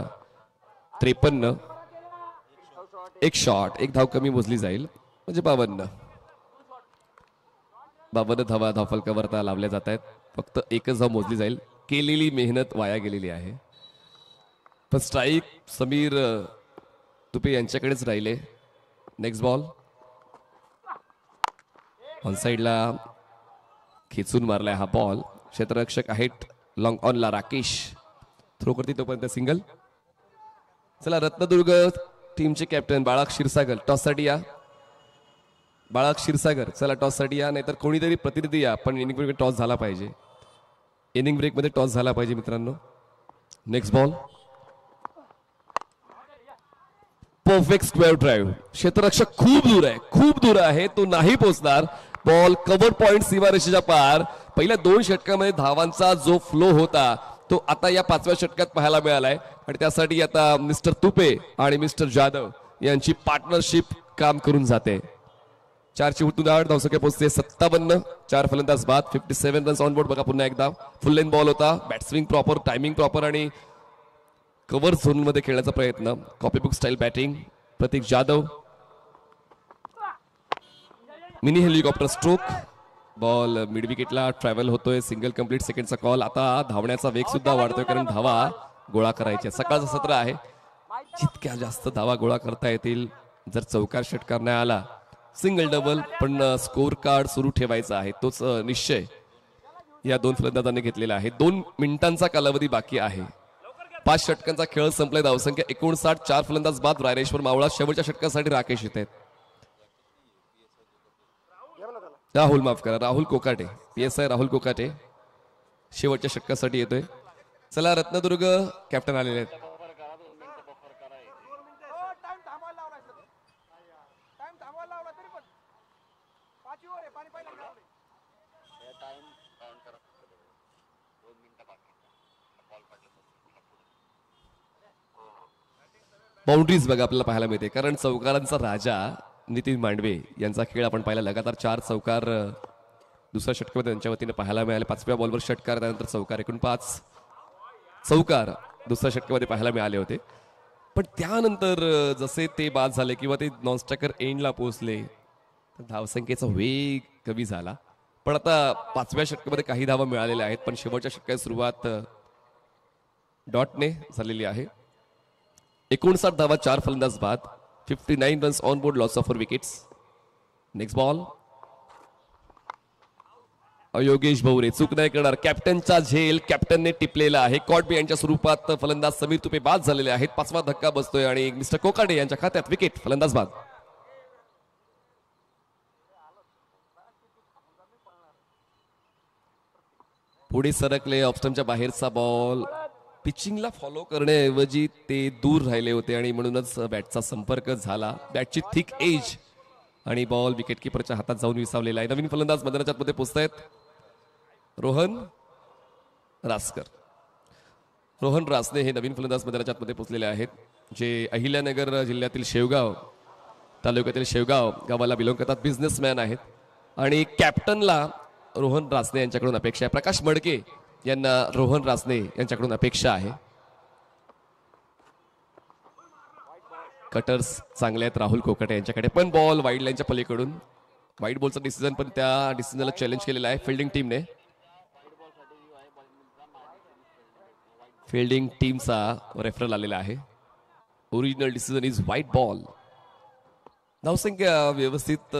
53. एक शॉट, 1 धाव कमी मोजली जाईल, म्हणजे 52. 52 धावा धावफलकावर लावल्या जात आहेत. फक्त 1च धाव मोजली जाईल. केलेली मेहनत वाया गेलेली आहे. पण स्ट्राईक समीर तुपे यांच्याकडेच राहिले. नेक्स्ट बॉल ऑन साइडला खेचून मारलाय हा बॉल. क्षेत्ररक्षक आहेत लॉंग ऑनला राकेश. थ्रो करते तोपर्यंत सिंगल. चला, रत्नदुर्ग टीमचे कॅप्टन बाळा क्षीरसागर टॉससाठी या. बाळा क्षीरसागर, चला टॉससाठी या, नाहीतर कोणीतरी प्रतिनिधी या, पण इनिंग ब्रेक टॉस झाला पाहिजे. इनिंग ब्रेक मध्ये टॉस झाला पाहिजे मित्रांनो. Next ball perfect square drive. क्षेत्ररक्षक खूप दूर आहे, खूप दूर आहे, तो नाही पोहोचणार. बॉल कव्हर पॉइंट सीमारेषेच्या पार. पहिल्या 2 षटकामध्ये धावांचा जो फ्लो होता तो आता या 5व्या षटकात पाहायला मिळालाय आणि त्यासाठी आता मिस्टर तुपे आणि मिस्टर जाधव यांची पार्टनरशिप काम करून जाते. 4ची उठून 8 धावसंख्या पोहोचते 57. 4 फलंदाज बाद, 57 रन्स ऑन बोर्ड. बघा पुन्हा एकदा फुल लेन बॉल होता. Bat swing proper, timing proper आणि कव्हर झोन मध्ये खेळण्याचा प्रयत्न. Copybook style batting Pratik Jadhav. Mini helicopter stroke. Ball mid विकेटला ट्रॅव्हल होतोय. सिंगल कंप्लीट, सेकंडचा कॉल. आता धावण्याचा वेग सुद्धा वाढतोय कारण धावा गोळा करायचे. सकाळचं सत्र आहे, जितक्या जास्त धावा गोळा करता येतील. जर चौकार षटकार नाही आला, सिंगल डबल, पण स्कोर कार्ड सुरू ठेवायचा आहे, तोच निश्चय या 2 फलंदाजांनी घेतलेला आहे. 2 मिनिटांचा कालावधी बाकी आहे. 5 षटकांचा खेळ संपलाय. धावसंख्या 59. 4 फलंदाज बाद. रायरेश्वर मावळा. शेवटच्या षटकासाठी राकेश येत आहेत. राहुल, माफ करा, राहुल कोकाटे, PSI राहुल कोकाटे शेवटच्या षटकासाठी येतोय. चला, रत्नदुर्ग कॅप्टन आलेले आहेत. बाउंड्रीज बघा आपल्याला पाहायला मिळते, कारण चौकारांचा राजा नितीन मांडवे यांचा खेळ आपण पाहिला. लगातार 4 चौकार दुसऱ्या षटकामध्ये त्यांच्या वतीने पाहायला मिळाले. 5व्या बॉलवर षटकार, त्यानंतर चौकार, एकूण 5 चौकार दुसऱ्या षटकामध्ये पाहायला मिळाले होते. पण त्यानंतर जसे ते बाद झाले किंवा ते नॉनस्ट्रायकर एंडला पोहोचले तर धावसंख्येचा वेग कमी झाला. पण आता 5व्या षटकामध्ये काही धावा मिळालेल्या आहेत. पण शेवटच्या षटकाची सुरुवात डॉटने झालेली आहे. 59 धावा, 4 फलंदाज बाद, 59 runs on board, loss of 4 wickets. Next ball. Yogesh Bhavre चूक नाही करणार. कॅप्टनचा झेल कॅप्टनने टिपलेला आहे. कॉट बिहाइंडच्या स्वरूपात फलंदाज समीर तुपे बाद झालेले आहेत. 5वा धक्का बसतोय आणि मिस्टर कोकाटे यांच्या खात्यात विकेट, फलंदाज बाद. पुढे सरकले. ऑफस्टमच्या बाहेरचा बॉल. पिचिंगला फॉलो करण्याऐवजी ते दूर राहिले होते आणि म्हणूनच बॅटचा संपर्क झाला. बॅटची थिक एज आणि बॉल विकेट किपरच्या हातात जाऊन विसावलेला आहे. नवीन फलंदाज मैदानाच्या मध्ये पोहोचतायत. रोहन रासकर. रोहन रासने हे नवीन फलंदाज मैदानाच्या मध्ये पोहोचलेले आहेत, जे अहिल्यानगर जिल्ह्यातील शेवगाव तालुक्यातील शेवगाव गावाला बिलॉंग करतात. बिझनेसमॅन आहेत आणि कॅप्टनला रोहन रासने यांच्याकडून अपेक्षा आहे. प्रकाश मडके यांना रोहन रासने यांच्याकडून अपेक्षा आहे. कटर्स चांगले आहेत राहुल कोकाटे यांच्याकडे, पण बॉल वाईड लाईनच्या पलीकडून. वाईड बॉलचा डिसिजन, पण त्या डिसिजनला चॅलेंज केलेला आहे फिल्डिंग टीमने. फिल्डिंग टीमचा रेफरल आलेला आहे. Original decision is white ball. धावसंख्या व्यवस्थित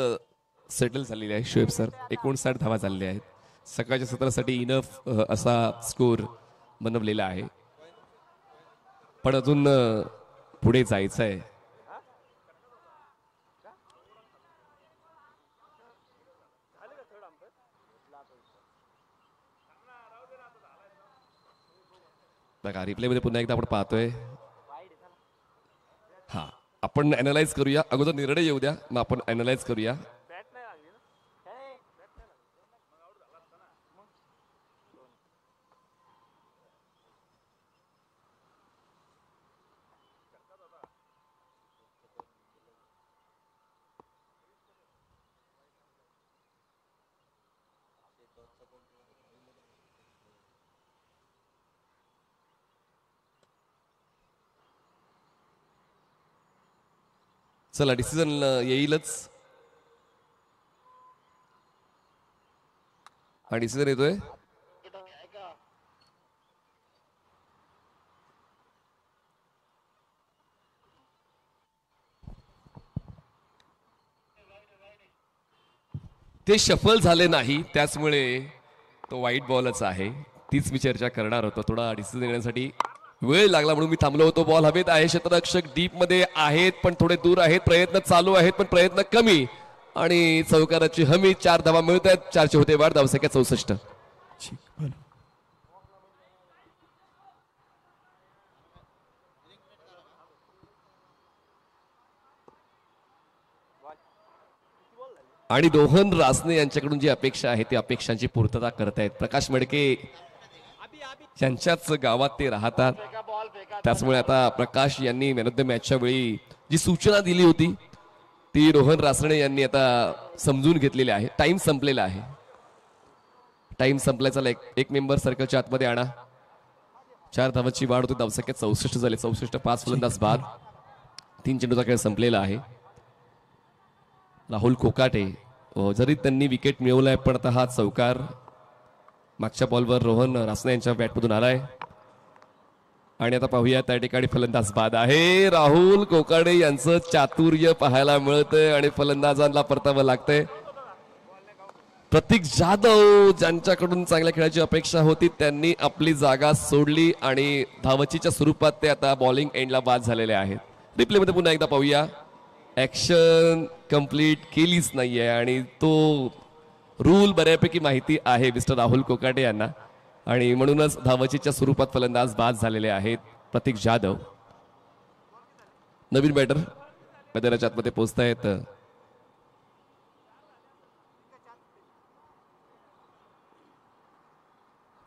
सेटल झालेली आहे शोएब सर. 59 धावा झालेल्या आहेत. सकाळच्या सत्रासाठी इनफ असा स्कोर बनवलेला आहे, पण अजून पुढे जायचं आहे. बघा रिप्ले मध्ये पुन्हा एकदा आपण पाहतोय. हा, आपण अनालाइज करूया. अगोदर निर्णय येऊ द्या, मग आपण अनालाइज करूया. चला डिसिजन येईलच. हा डिसिजन येतोय. ते शफल झाले नाही, त्याचमुळे तो व्हाईट बॉलच आहे. तीच मी चर्चा करणार होतो. थोडा डिसिजन येण्यासाठी वेळ लागला म्हणून मी थांबलो होतो. बॉल हवेत आहे. क्षेत्ररक्षक डीप मध्ये आहेत, पण थोडे दूर आहेत. प्रयत्न चालू आहेत, पण प्रयत्न कमी. आणि चौकाराची हमी. 4 धावा मिळत आहेत. 4चे होते वाढ. धावसंख्या 64. आणि रोहन रासने यांच्याकडून जी अपेक्षा आहे ती अपेक्षांची पूर्तता करतायत. प्रकाश मडके यांच्याच गावात ते राहतात, त्याचमुळे आता प्रकाश यांनी मॅन ऑफ द मॅचच्या वेळी जी सूचना दिली होती ती रोहन रासने यांनी आता समजून घेतलेली आहे. टाइम संपलेला आहे. टाइम संपल्याचा एक मेंबर सर्कलच्या आतमध्ये आणा. 4 धावांची वाढ होती. धावसंख्या 64 झाले. 64. 5 फलंदाज बाद. 3 चेंडूचा खेळ संपलेला आहे. राहुल कोकाटे जरी त्यांनी विकेट मिळवलाय, पण आता हा चौकार मागच्या बॉलवर रोहन रासने यांच्या बॅटमधून आलाय. आणि आता पाहूया त्या ठिकाणी फलंदाज बाद आहे. राहुल कोकाटे यांचं चातुर्य पाहायला मिळतंय आणि फलंदाजांना परतावं लागतंय. प्रतीक जाधव ज्यांच्याकडून चांगल्या खेळाची अपेक्षा होती त्यांनी आपली जागा सोडली आणि धावचीच्या स्वरूपात ते आता बॉलिंग एंडला बाद झालेले आहेत. रिप्ले मध्ये पुन्हा एकदा पाहूया. ऍक्शन कंप्लीट केलीच नाहीये आणि तो रूल बऱ्यापैकी माहिती आहे मिस्टर राहुल कोकाटे यांना, आणि म्हणूनच धावचीच्या स्वरूपात फलंदाज बाद झालेले आहेत. प्रतीक जाधव नवीन बॅटर मैदानाच्या आतमध्ये पोहोचतायत.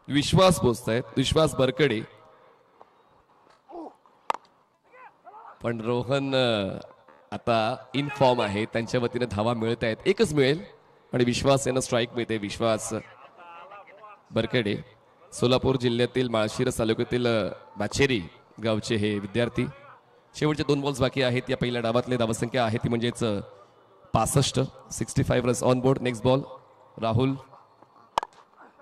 विश्वास पोहोचतायत. विश्वास बरकडे, पण रोहन आता इन फॉर्म आहे, त्यांच्या वतीने धावा मिळत आहेत, एकच मिळेल आणि विश्वास यांना स्ट्राईक मिळते. विश्वास बरकडे सोलापूर जिल्ह्यातील माळशिरस तालुक्यातील बाचेरी गावचे हे विद्यार्थी. शेवटचे 2 बॉल्स बाकी आहेत या पहिल्या डावातले. धावसंख्या आहे ती म्हणजेच 65 runs on board. Next ball Rahul.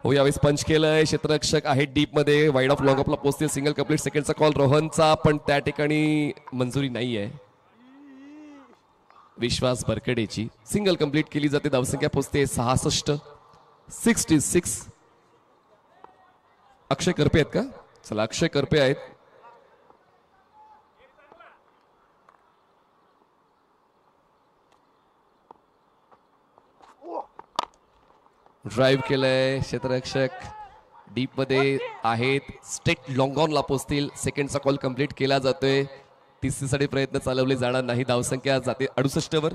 हो, यावेळेस पंच केलंय. क्षेत्ररक्षक आहे डीप मध्ये, वाईड ऑफ लॉंग ऑफला पोहोचतील. Single complete. सेकंडचा कॉल रोहनचा, पण त्या ठिकाणी मंजुरी नाहीये. विश्वास बरकडेची सिंगल कंप्लीट केली जाते. धावसंख्या पोहोचते 66. अक्षय करपे आहेत का? चला, अक्षय करपे आहेत. ड्राईव्ह केलंय क्षेत्ररक्षक, डीप मध्ये आहेत. स्ट्रेट लॉंग ऑनला पोहोचतील. सेकंडचा कॉल कंप्लीट केला जातोय. तिसरीसाठी प्रयत्न चालवले जाणार नाही. धावसंख्या जाते 68 वर.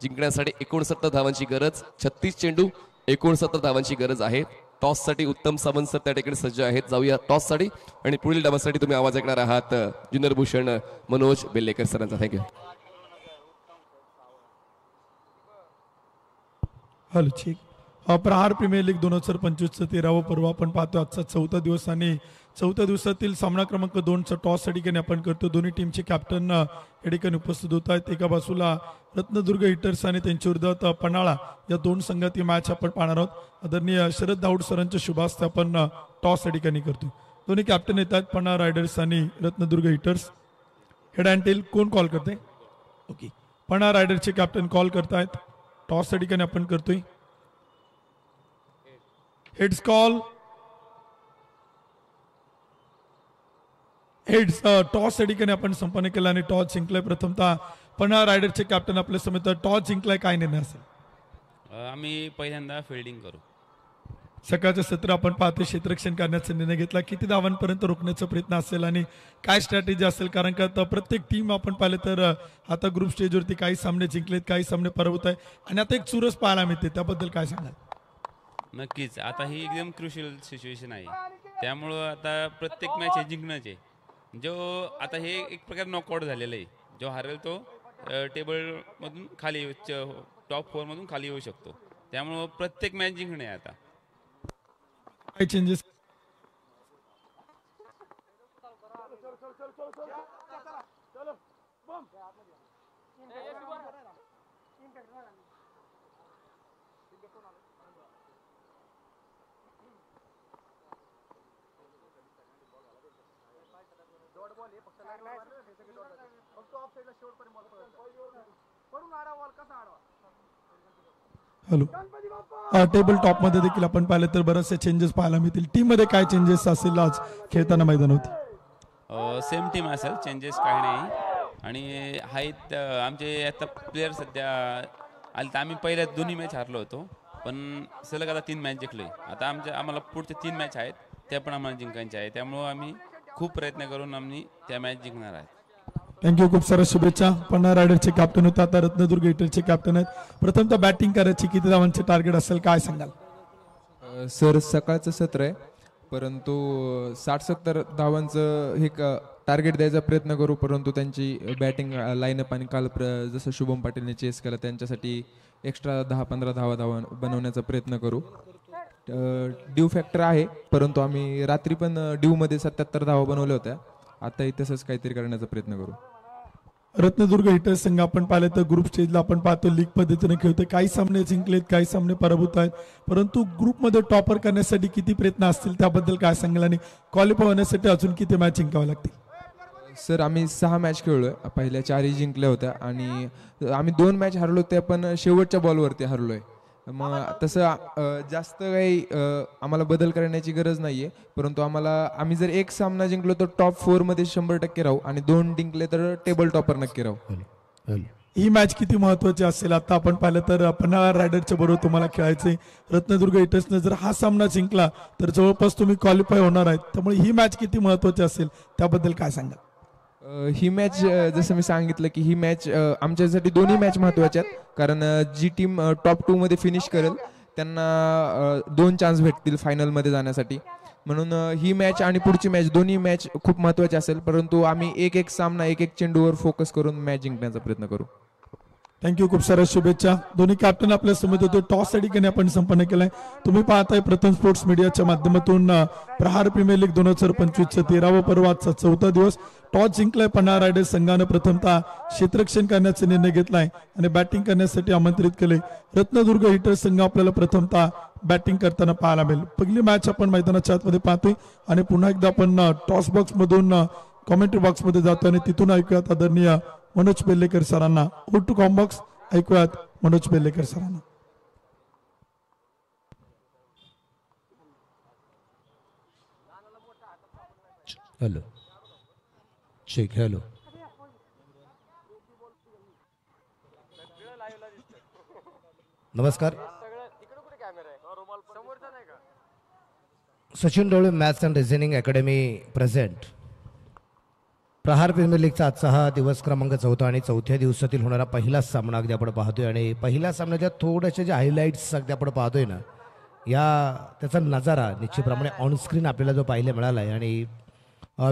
जिंकण्यासाठी 69 धावांची गरज. 36 चेंडू, 69 धावांची गरज आहे. टॉस साठी उत्तम सावंत सर त्या ठिकाणी सज्ज आहेत. जाऊया टॉस साठी आणि पुढील डावासाठी तुम्ही आवाज ऐकणार आहात ज्युनियर भूषण मनोज बेल्लेकर सरांचा. थँक्यू. हॅलो, ठीक. प्रहार प्रीमियर लीग 2025चं 13वं पर्व आपण पाहतो. आजचा 4था दिवस आणि 4थ्या दिवसातील सामना क्रमांक 2चा टॉस या ठिकाणी आपण करतो. दोन्ही टीमचे कॅप्टन या ठिकाणी उपस्थित होत आहेत. एका बाजूला रत्नदुर्ग हिटर्स आणि त्यांच्या विरोधात पन्हाळा या 2 संघातील मॅच आपण पाहणार आहोत. आदरणीय शरद दाऊड सरांच्या शुभास्ते आपण टॉस या ठिकाणी करतो. दोन्ही कॅप्टन येत आहेत, पन्हाळा रायडर्स आणि Ratnadurg Hitters. Head and tail कोण कॉल करते? ओके, पन्हाळा रायडर्सचे कॅप्टन कॉल करतायत. टॉस या ठिकाणी आपण करतोय. Heads call. हेड्स. टॉस या ठिकाणी आपण संपन्न केला आणि टॉस जिंकलाय. प्रथमतः पन्हाळा रायडरचे कॅप्टन आपल्या समेत टॉस जिंकलाय, काय निर्णय असेल? आम्ही पहिल्यांदा फिल्डिंग करू. सकाळचं सत्र आपण पाहतो, क्षेत्ररक्षण करण्याचा निर्णय घेतला. किती धावांपर्यंत रोखण्याचा प्रयत्न असेल आणि काय स्ट्रॅटेजी असेल? कारण का आता प्रत्येक टीम आपण पाहिलं तर आता ग्रुप स्टेजवरती काही सामने जिंकलेत, काही सामने पराभूत आहे आणि आता एक चुरस पाहायला मिळते. त्याबद्दल काय सांगाल? नक्कीच, आता ही एकदम क्रुशियल सिच्युएशन आहे. त्यामुळं आता प्रत्येक मॅच हे जिंकणंच आहे. जो आता हे एक प्रकार नॉकआउट झालेलं आहे. जो हारेल तो टेबलमधून खाली, टॉप 4 मधून खाली येऊ शकतो. त्यामुळं प्रत्येक मॅच जिंकणे आहे. आता काय चेंजेस? हॅलो, टेबल टॉप मध्ये देखील आपण पाहिलं तर बरेचसे चेंजेस पाहायला मिळतील. टीम मध्ये काय चेंजेस असेल आज खेळताना मैदानावरती? सेम टीम असेल, चेंजेस काही नाही. आणि आहेत आमचे आता प्लेयर सध्या आले तर आम्ही पहिल्या दोन्ही मॅच हारलो होतो, पण सलग आता 3 मॅच जिंकले. आता आम्हाला पुढचे 3 मॅच आहेत, त्या पण आम्हाला जिंकायचे आहे. त्यामुळं आम्ही खूप प्रयत्न करून आम्ही त्या मॅच जिंकणार आहेत. थँक्यू, खूप साऱ्या शुभेच्छा. पन्हाळा रायडरचे कॅप्टन होते, आता रत्नदुर्ग हिटरचे कॅप्टन आहेत. प्रथमतः बॅटिंग करायची, किती धावांचे टार्गेट असेल, काय सांगाल? सर, सकाळचं सत्र आहे, परंतु 60-70 धावांचं हे टार्गेट द्यायचा प्रयत्न करू. परंतु त्यांची बॅटिंग लाईनअप आणि काल जसं शुभम पाटीलने चेस केला त्यांच्यासाठी एक्स्ट्रा 10-15 धावा बनवण्याचा प्रयत्न करू. ड्यू फॅक्टर आहे, परंतु आम्ही रात्री पण ड्यूमध्ये 77 धावा बनवल्या होत्या. आताही तसंच काहीतरी करण्याचा प्रयत्न करू. रत्नदुर्ग हिटर्स संघ आपण पाहिलं तर ग्रुप स्टेजला आपण पाहतो लीग पद्धतीने खेळतोय. काही सामने जिंकलेत, काही सामने पराभूत आहेत, परंतु ग्रुपमध्ये टॉपर करण्यासाठी किती प्रयत्न असतील त्याबद्दल काय सांगाल? आणि क्वालिफाय होण्यासाठी अजून किती मॅच जिंकाव्या लागतील? सर, आम्ही 6 मॅच खेळलोय. पहिल्या 4ही जिंकल्या होत्या आणि आम्ही 2 मॅच हरलो त्या पण शेवटच्या बॉलवरती हरलोय. मग तसं जास्त काही आम्हाला बदल करण्याची गरज नाहीये. परंतु आम्ही जर एक सामना जिंकलो तर टॉप 4 मध्ये 100% राहू आणि 2 जिंकले तर टेबल टॉपर नक्की राहू. ही मॅच किती महत्वाची असेल? आता आपण पाहिलं तर पन्हाळा रायडरच्या बरोबर तुम्हाला खेळायचंय. रत्नदुर्ग हिटर्सनं जर हा सामना जिंकला तर जवळपास तुम्ही क्वालिफाय होणार आहेत. त्यामुळे ही मॅच किती महत्वाची असेल त्याबद्दल काय सांगाल? ही मॅच जसं मी सांगितलं की ही मॅच आमच्यासाठी दोन्ही मॅच महत्त्वाच्या आहेत. कारण जी टीम टॉप 2 मध्ये फिनिश करेल त्यांना 2 चान्स भेटतील फायनलमध्ये जाण्यासाठी. म्हणून ही मॅच आणि पुढची मॅच दोन्ही मॅच खूप महत्त्वाची असेल, परंतु आम्ही एक एक सामना एक एक चेंडूवर फोकस करून मॅच जिंकण्याचा प्रयत्न करू. थँक्यू, खूप साऱ्या शुभेच्छा. दोन्ही कॅप्टन आपल्या समोर होते. टॉस या ठिकाणी आपण संपन्न केलाय. तुम्ही पाहताय प्रथम स्पोर्ट्स मीडियाच्या माध्यमातून प्रहार प्रीमियर लीग 2025चं 13वं पर्व, आजचा 4था दिवस. टॉस जिंकलाय पन्हाळा रायडर्स संघानं. प्रथमतः क्षेत्ररक्षण करण्याचा निर्णय घेतलाय आणि बॅटिंग करण्यासाठी आमंत्रित केले. रत्नदुर्ग हिटर्स संघ आपल्याला प्रथमतः बॅटिंग करताना पाहायला मिळेल. पहिली मॅच आपण मैदानाच्या आतमध्ये पाहतोय आणि पुन्हा एकदा आपण टॉस बॉक्स मधून कॉमेंट्री बॉक्स मध्ये जातो आणि तिथून ऐकूयात आदरणीय मनोज बेल्लेकर सरांना. ओ टू कॉम्बॉक्स ऐकूयात मनोज बेल्लेकर सरांना. Hello check. हॅलो नमस्कार. Sachin Dole maths and reasoning academy present. Prahar premier लीगचा आजचा हा दिवस क्रमांक 4 आणि 4थ्या दिवसातील होणारा पहिला सामना अगदी आपण पाहतोय. आणि पहिल्या सामन्याच्या थोड्याशा ज्या हायलाईट्स अगदी आपण पाहतोय ना, त्याचा नजारा निश्चितप्रमाणे ऑनस्क्रीन आपल्याला जो पाहायला मिळाला आहे. आणि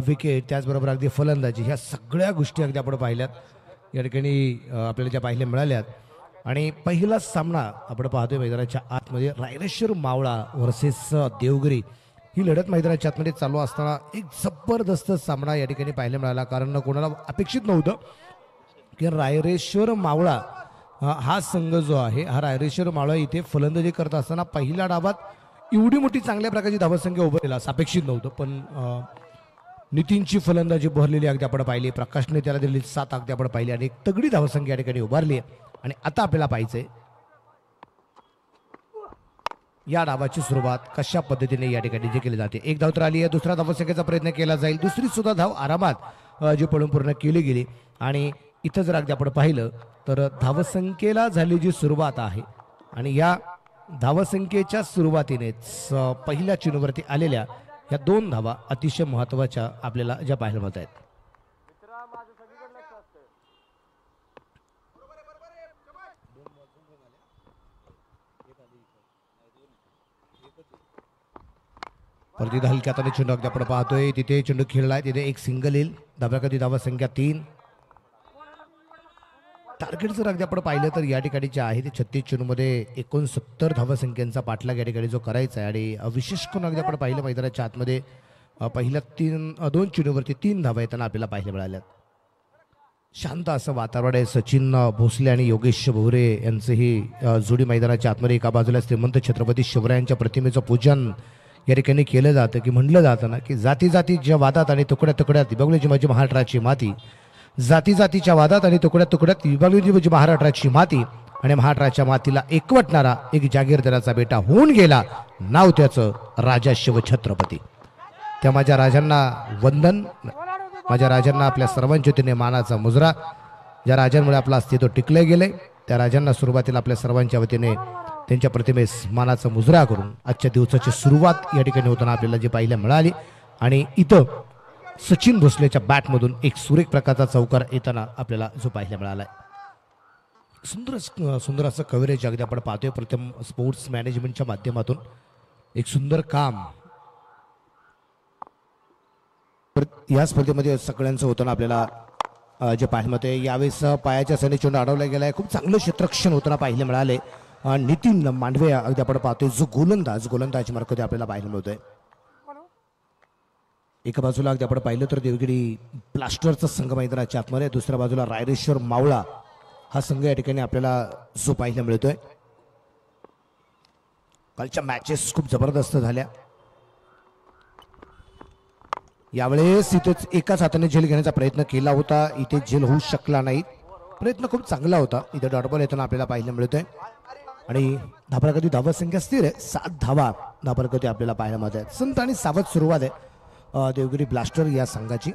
विकेट त्याचबरोबर अगदी फलंदाजी ह्या सगळ्या गोष्टी अगदी आपण पाहिल्यात या ठिकाणी आपल्याला ज्या पाहायला मिळाल्यात. आणि पहिला सामना आपण पाहतोय मैदानाच्या आतमध्ये रायरेश्वर मावळा वर्सेस देवगिरी ही लढत मैदानाच्या आतमध्ये चालू असताना एक जबरदस्त सामना या ठिकाणी पाहायला मिळाला. कारण कोणाला अपेक्षित नव्हतं की रायरेश्वर मावळा हा संघ जो आहे, हा रायरेश्वर मावळा इथे फलंदाजी करत असताना पहिल्या डावात एवढी मोठी चांगल्या प्रकारची धावसंख्या उभं असं अपेक्षित नव्हतं. पण नितीनची फलंदाजी भरलेली अगदी आपण पाहिली, प्रकाशने त्याला दिलेली 7 अगदी आपण पाहिली आणि एक तगडी धावसंख्या या ठिकाणी उभारली. आणि आता आपल्याला पाहिजे या डावाची सुरुवात कशा पद्धतीने या ठिकाणी जी केली जाते. एक धाव तर आली आहे, दुसरा धावसंख्येचा प्रयत्न केला जाईल, दुसरी सुद्धा धाव आरामात जी पळून पूर्ण केली गेली. आणि इथं जर अगदी आपण पाहिलं तर धावसंख्येला झाली जी सुरुवात आहे आणि या धावसंख्येच्या सुरुवातीनेच पहिल्या चेंडूवरती आलेल्या या 2 धावा अतिशय महत्वाच्या आपल्याला ज्या पाहायला मिळत आहेत. परत हलक्या हाताने चेंडू अगदी आपण पाहतोय, तिथे चेंडू खेळलाय, तिथे एक सिंगल येईल. धाब्याकधी धावा संख्या 3. टार्गेट जर अगदी आपण पाहिलं तर या ठिकाणी जे आहे ते 36 चेंडूमध्ये 69 धावसंख्यांचा पाठलाग या ठिकाणी जो करायचा आहे. आणि विशेष करून अगदी आपण पाहिलं मैदानाच्या आतमध्ये पहिल्या 2 चेंडूवरती 3 धावा येताना आपल्याला पाहायला मिळाल्यात. शांत असं वातावरण आहे. सचिन भोसले आणि योगेश भोवरे यांचं ही जोडी मैदानाच्या आतमध्ये. एका बाजूला श्रीमंत छत्रपती शिवरायांच्या प्रतिमेचं पूजन या ठिकाणी केलं जातं, की म्हणलं जातं ना की जाती जातीच्या वादात आणि तुकड्या तुकड्यात विभागलीची माझी महाराष्ट्राची माती. जाती जातीच्या वादात आणि तुकड्या तुकड्यात विभागलीची माझी महाराष्ट्राची माती. आणि महाराष्ट्राच्या मातीला एकवटणारा एक जागीरदाराचा बेटा होऊन गेला, नाव त्याचं राजा शिवछत्रपती. त्या माझ्या राजांना वंदन, माझ्या राजांना आपल्या सर्वांच्या वतीने मानाचा मुजरा. ज्या राजांमुळे आपलं अस्तित्व टिकले गेले त्या राजांना सुरुवातीला आपल्या सर्वांच्या वतीने त्यांच्या प्रतिमेस मानाचा मुजरा करून आजच्या दिवसाची सुरुवात या ठिकाणी होताना आपल्याला जी पाहायला मिळाली. आणि इथं सचिन भोसलेच्या बॅटमधून एक सुरेख प्रकारचा चौकार येताना आपल्याला जो पाहायला मिळाला. सुंदर असं कव्हरेज अगदी आपण पाहतोय प्रथम स्पोर्ट्स मॅनेजमेंटच्या माध्यमातून. एक सुंदर काम या स्पर्धेमध्ये सगळ्यांचं होताना आपल्याला जे पाहायला मिळते. यावेळेस पायाच्या सैन्य चेंडू अडवला गेलाय. खूप चांगलं क्षेत्ररक्षण होताना पाहायला मिळाले. नितीन मांडवे अगदी आपण पाहतोय जो गोलंदाज मार्फत आपल्याला पाहायला मिळतोय. एका बाजूला अगदी आपण पाहिलं तर देवगिरी ब्लास्टरचा संघ मैदानाच्या आतमध्ये, दुसऱ्या बाजूला रायरेश्वर मावळा हा संघ या ठिकाणी आपल्याला जो पाहायला मिळतोय. कालच्या मॅचेस खूप जबरदस्त झाल्या. यावेळेस इथेच एकाच हाताने झेल घेण्याचा प्रयत्न केला होता, इथे झेल होऊ शकला नाही. प्रयत्न खूप चांगला होता. इथे डॉटबॉल येताना आपल्याला पाहायला मिळतोय. आणि धाबागती धावा संख्या स्थिर आहे, 7 धावा धाबागती आपल्याला पाहायला मिळत आहेत. संत आणि सावध सुरुवात आहे देवगिरी ब्लास्टर या संघाची.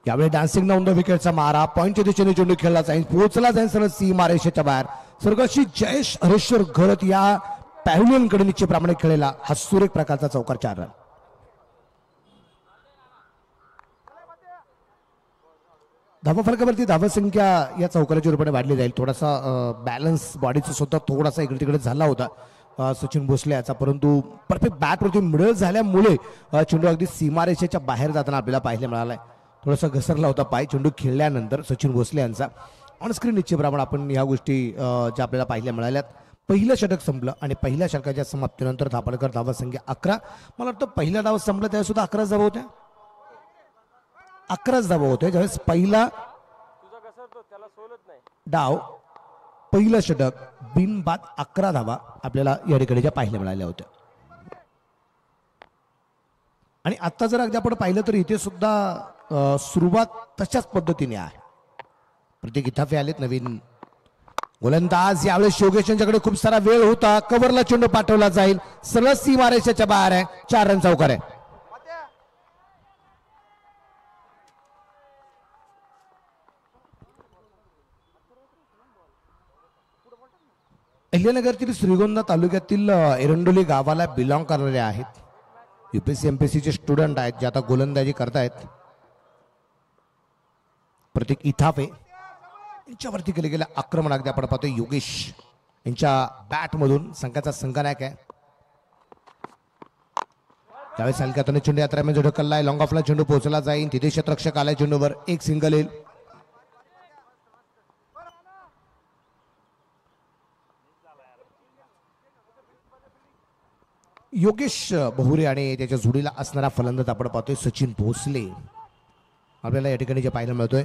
यावेळी डान्सिंग नाउंड विकेटचा मारा, पॉईंटच्या दिशेने चेंडू खेळला जाईल, पोहोचला जाईल सरळ सीमा रेषेच्या बाहेर. स्वर्गशी जयेश हरेश्वर घरत या पॅव्हिलियन कडे निश्चितप्रमाणे खेळलेला हा सुरेख प्रकारचा चौकार 4 रन. धावा फलकावरती धावसंख्या या चौकाराच्या रूपाने वाढली जाईल. थोडासा बॅलन्स बॉडीचा सुद्धा थोडासा इकडे तिकडे झाला होता सचिन भोसले याचा, परंतु परफेक्ट बॅटवरती मिळत झाल्यामुळे चेंडू अगदी सीमारेषेच्या बाहेर जाताना आपल्याला पाहायला मिळालाय. थोडासा घसरला होता पाय चेंडू खेळल्यानंतर सचिन भोसले यांचा. ऑनस्क्रीन निश्चितप्रमाणे आपण ह्या गोष्टी ज्या आपल्याला पाहायला मिळाल्यात. पहिलं षटक संपलं आणि पहिल्या षटकाच्या समाप्तीनंतर धापडकर धावसंख्या 11. मला वाटतं पहिला डाव संपला त्यावेळेस सुद्धा 11 धावा होत्या. 11 धावा होत्या ज्यावेळेस पहिला तुझा घसरतो त्याला सोलत नाही. डाव पहिलं षटक बिनबाद 11 धावा आपल्याला या ठिकाणी ज्या पाहायला मिळाल्या होत्या. आणि आता जर अगदी आपण पाहिलं तर इथे सुद्धा सुरुवात तशाच पद्धतीने आहे. प्रत्येक इथाफे आलेत नवीन गोलंदाज. यावेळेस योगेश यांच्याकडे खूप सारा वेळ होता. कव्हरला चेंडू पाठवला जाईल. सरळ सीमारेषेच्या बाहेर आहे. 4 रन चौकार आहे. अहिल्यानगरतील श्रीगोंदा तालुक्यातील एरंडोली गावाला बिलॉंग करणारे आहेत. युपीएससी एमपीएससीचे स्टुडंट आहेत जे आता गोलंदाजी करतायत. प्रत्येक इथाफे यांच्यावरती केले गेले आक्रमण अगदी आपण पाहतोय योगेश यांच्या बॅटमधून. संघाचा संघनायक आहे त्यावेळेस हलक्यातून चेंडू यात्रा ढकललाय. लॉंग ऑफला चेंडू पोहोचला जाईल. तिथे क्षेत्ररक्षक आलाय चेंडूवर. एक सिंगल येईल. योगेश बहुरे आणि त्याच्या जोडीला असणारा फलंदाज आपण पाहतोय सचिन भोसले आपल्याला या ठिकाणी जे पाहायला मिळतोय.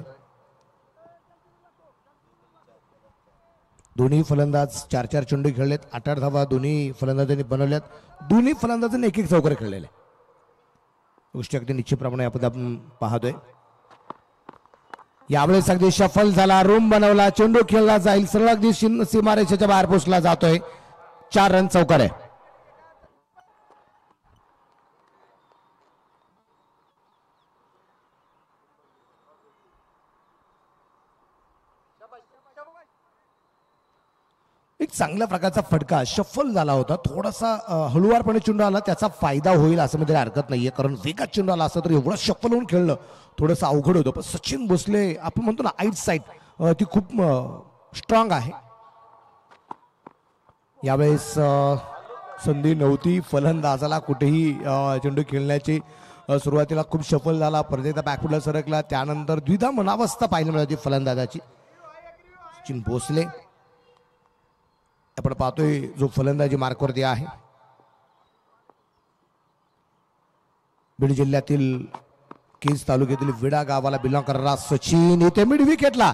दोन्ही फलंदाज 4-4 चेंडू खेळलेत. 8-8 धावा दोन्ही फलंदाजांनी बनवल्यात. दोन्ही फलंदाजांनी 1-1 चौकार खेळलेले. गोष्टी अगदी निश्चितप्रमाणे आपण पाहतोय. यावेळेस अगदी शफल झाला. रूम बनवला. चेंडू खेळला जाईल. सरळ अगदी सीमारेषेच्या बाहेर पोहोचला जातोय. 4 रन चौकार आहे. एक चांगल्या प्रकारचा फटका शफल झाला होता. थोडासा हळुवारपणे चेंडू आला. त्याचा फायदा होईल असं मध्ये हरकत नाहीये, कारण वेगात चेंडू आला असता तर एवढं शफल होऊन खेळलं थोडंसं अवघड होतं. पण सचिन भोसले आपण म्हणतो ना आईट साईड ती खूप स्ट्रॉंग आहे. यावेळेस संधी नव्हती फलंदाजाला कुठेही चेंडू खेळण्याची. सुरुवातीला खूप शफल झाला. परत एकदा बॅकफुटला सरकला. त्यानंतर द्विधा मनावस्था पाहायला मिळाली फलंदाजाची. सचिन भोसले आपण पाहतोय जो फलंदाजी मार्कवरती आहे. बीड जिल्ह्यातील केज तालुक्यातील विडा गावाला बिलॉंग करणारा सचिन इथे मिड विकेटला.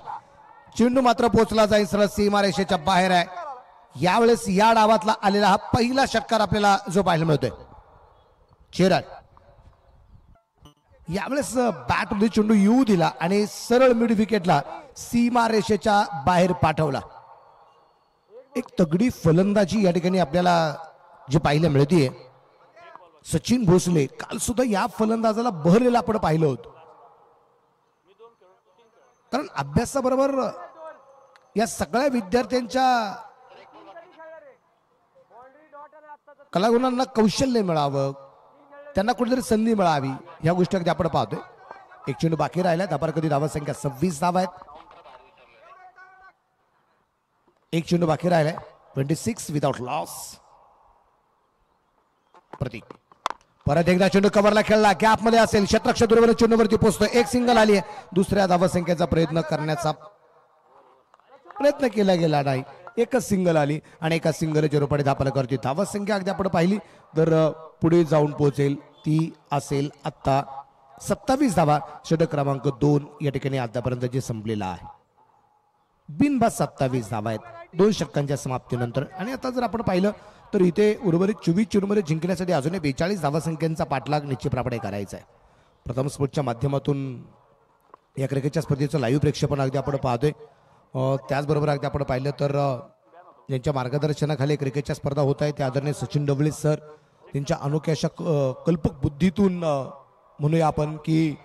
चेंडू मात्र पोहोचला जाईल. सरळ सीमारेषेच्या बाहेर आहे. यावेळेस या डावातला आलेला हा पहिला षटकार आपल्याला जो पाहायला मिळतोय. चेराट यावेळेस बॅटमध्ये चेंडू येऊ दिला आणि सरळ मिड विकेटला सीमारेषेच्या बाहेर पाठवला. एक तगडी फलंदाजी या ठिकाणी आपल्याला जे पाहायला मिळते. सचिन भोसले काल सुद्धा या फलंदाजाला बहरलेला आपण पाहिलं होतं, कारण अभ्यासाबरोबर या सगळ्या विद्यार्थ्यांच्या कलागुणांना कौशल्य मिळावं, त्यांना कुठेतरी संधी मिळावी, ह्या गोष्टी अगदी आपण पाहतोय. एक चेंडू बाकी राहिला. धाबार कधी धावा संख्या 26 धावा आहेत. एक चेंडू बाकी राहिलाय. 26 विदाउट लॉस. प्रतीक परत एकदा चेंडू कव्हरला खेळला. गॅप मध्ये असेल. क्षेत्ररक्षक बरोबर चेंडूवरती पोहोचतोय. एक सिंगल आली आहे. दुसऱ्या धावा संख्येचा प्रयत्न करण्याचा प्रयत्न केला गेला नाही. एकच सिंगल आली आणि एका सिंगलच्या रूपाने धापला करते. धावा संख्या अगदी आपण पाहिली तर पुढे जाऊन पोहोचेल ती असेल आता 27 धावा. षटक क्रमांक 2 या ठिकाणी आतापर्यंत जे संपलेला आहे. बिनबाद 27 धावा आहेत 2 षटकांच्या समाप्तीनंतर. आणि आता जर आपण पाहिलं तर इथे उर्वरित 24 चेंडूमध्ये जिंकण्यासाठी अजूनही 42 धावा संख्येचा पाठलाग निश्चितप्रमाणे करायचा आहे. प्रथम स्पोर्टच्या माध्यमातून या क्रिकेटच्या स्पर्धेचं लाईव्ह प्रक्षेपण अगदी आपण पाहतोय. त्याचबरोबर अगदी आपण पाहिलं तर ज्यांच्या मार्गदर्शनाखाली क्रिकेटच्या स्पर्धा होत आहेत ते आदरणीय सचिन डबळे सर, त्यांच्या अनोख्या अशा कल्पक बुद्धीतून म्हणूया आपण की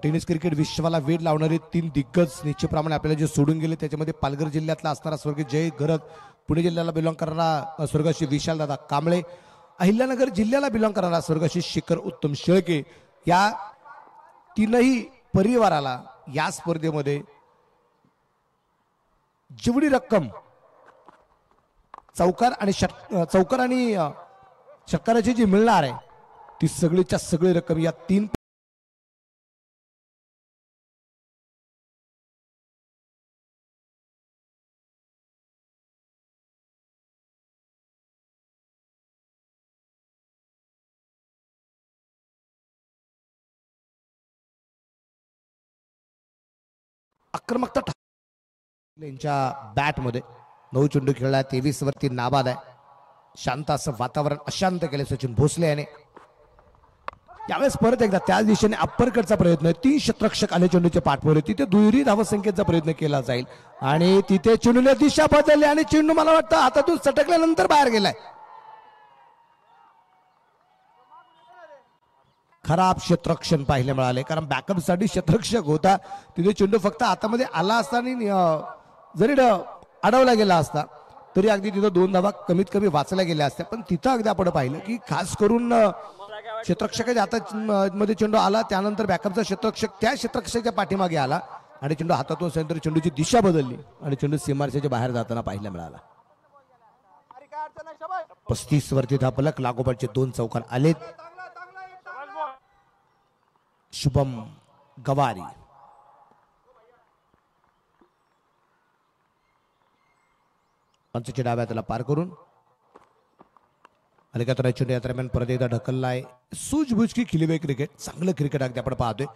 टेनिस क्रिकेट विश्वाला वेध लावणारे 3 दिग्गज निश्चितप्रमाणे आपल्याला जे सोडून गेले त्याच्यामध्ये पालघर जिल्ह्यातला असणारा स्वर्गीय जय घरत, पुणे जिल्ह्याला बिलॉंग करणारा स्वर्गीय विशालदादा कांबळे, अहिल्यानगर जिल्ह्याला बिलॉंग करणारा स्वर्गीय शिखर उत्तम शेळके, या 3ही परिवाराला या स्पर्धेमध्ये जेवढी रक्कम चौकार आणि षटकाराची जी मिळणार आहे ती सगळीच्या सगळी रक्कम या 3 आक्रमकता यांच्या बॅटमध्ये 9 चेंडू खेळला, 23 वरती नाबाद आहे. शांत असं वातावरण अशांत केले सचिन भोसले याने. यावेळेस परत एकदा त्याच दिशेने अप्परकटचा प्रयत्न आहे. 3 शतरक्षक आले चेंडूचे पाठवले, तिथे दुहेरी धावसंख्येचा प्रयत्न केला जाईल आणि तिथे चेंडूला दिशा बदलली आणि चेंडू मला वाटतं हातातून सटकल्यानंतर बाहेर गेलाय. खराब क्षेत्ररक्षण पाहायला मिळाले, कारण बॅकअप साठी क्षेत्ररक्षक होता. तिथे चेंडू फक्त हातामध्ये आला असता आणि जरी अडवला गेला असता तरी अगदी तिथं 2 धावा कमीत कमी वाचल्या गेल्या असत्या. पण तिथं अगदी आपण पाहिलं की खास करून क्षेत्ररक्षकाच्या हातामध्ये चेंडू आला, त्यानंतर बॅकअपचा क्षेत्ररक्षक त्या क्षेत्ररक्षकाच्या पाठीमागे आला आणि चेंडू हातातून असेल चेंडूची दिशा बदलली आणि चेंडू सीमारेषेच्या बाहेर जाताना पाहायला मिळाला. 35 वरती धापलक, लागोपाठचे 2 चौकार आलेत. शुभम गवारी पंचच्या डाव्या त्याला पार करून अलिकात चेंडू या दरम्यान परत एकदा ढकलला आहे. सूझबूझ की खिली हुई क्रिकेट, चांगलं क्रिकेट अगदी आपण पाहतोय,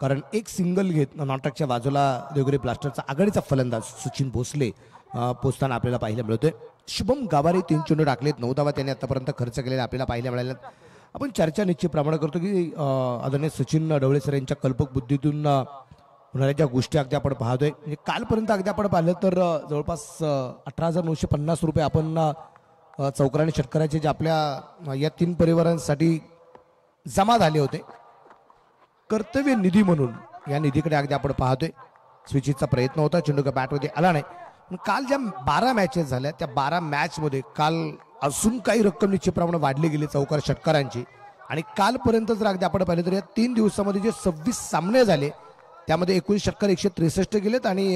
कारण एक सिंगल घेत नॉटकच्या बाजूला देवगिरी ब्लास्टरचा आघाडीचा फलंदाज सचिन भोसले पोचताना आपल्याला पाहायला मिळतोय. शुभम गवारी 3 चेंडू टाकलेत, 9 धावा त्यांनी आतापर्यंत खर्च केलेले आपल्याला पाहायला मिळाल्या. आपण चर्चा निश्चितप्रमाणे करतो की आदरणीय सचिन ढवळे सर यांच्या कल्पक बुद्धीतून होणाऱ्या ज्या गोष्टी अगदी आपण पाहतोय. म्हणजे कालपर्यंत अगदी आपण पाहिलं तर जवळपास 18,950 रुपये आपण चौकार आणि षटकाराचे जे आपल्या या 3 परिवारांसाठी जमा झाले होते कर्तव्य निधी म्हणून, या निधीकडे अगदी आपण पाहतोय. स्विचिंगचा प्रयत्न होता, चेंडू बॅटमध्ये आला नाही. पण काल ज्या 12 मॅचेस झाल्या त्या 12 मॅचमध्ये काल अजून काही रक्कम निश्चितप्रमाणे वाढली गेली चौकार षटकारांची. आणि कालपर्यंत जर अगदी आपण पाहिलं तर या 3 दिवसामध्ये जे 26 सामने झाले त्यामध्ये एकूण षटकार 163 गेलेत आणि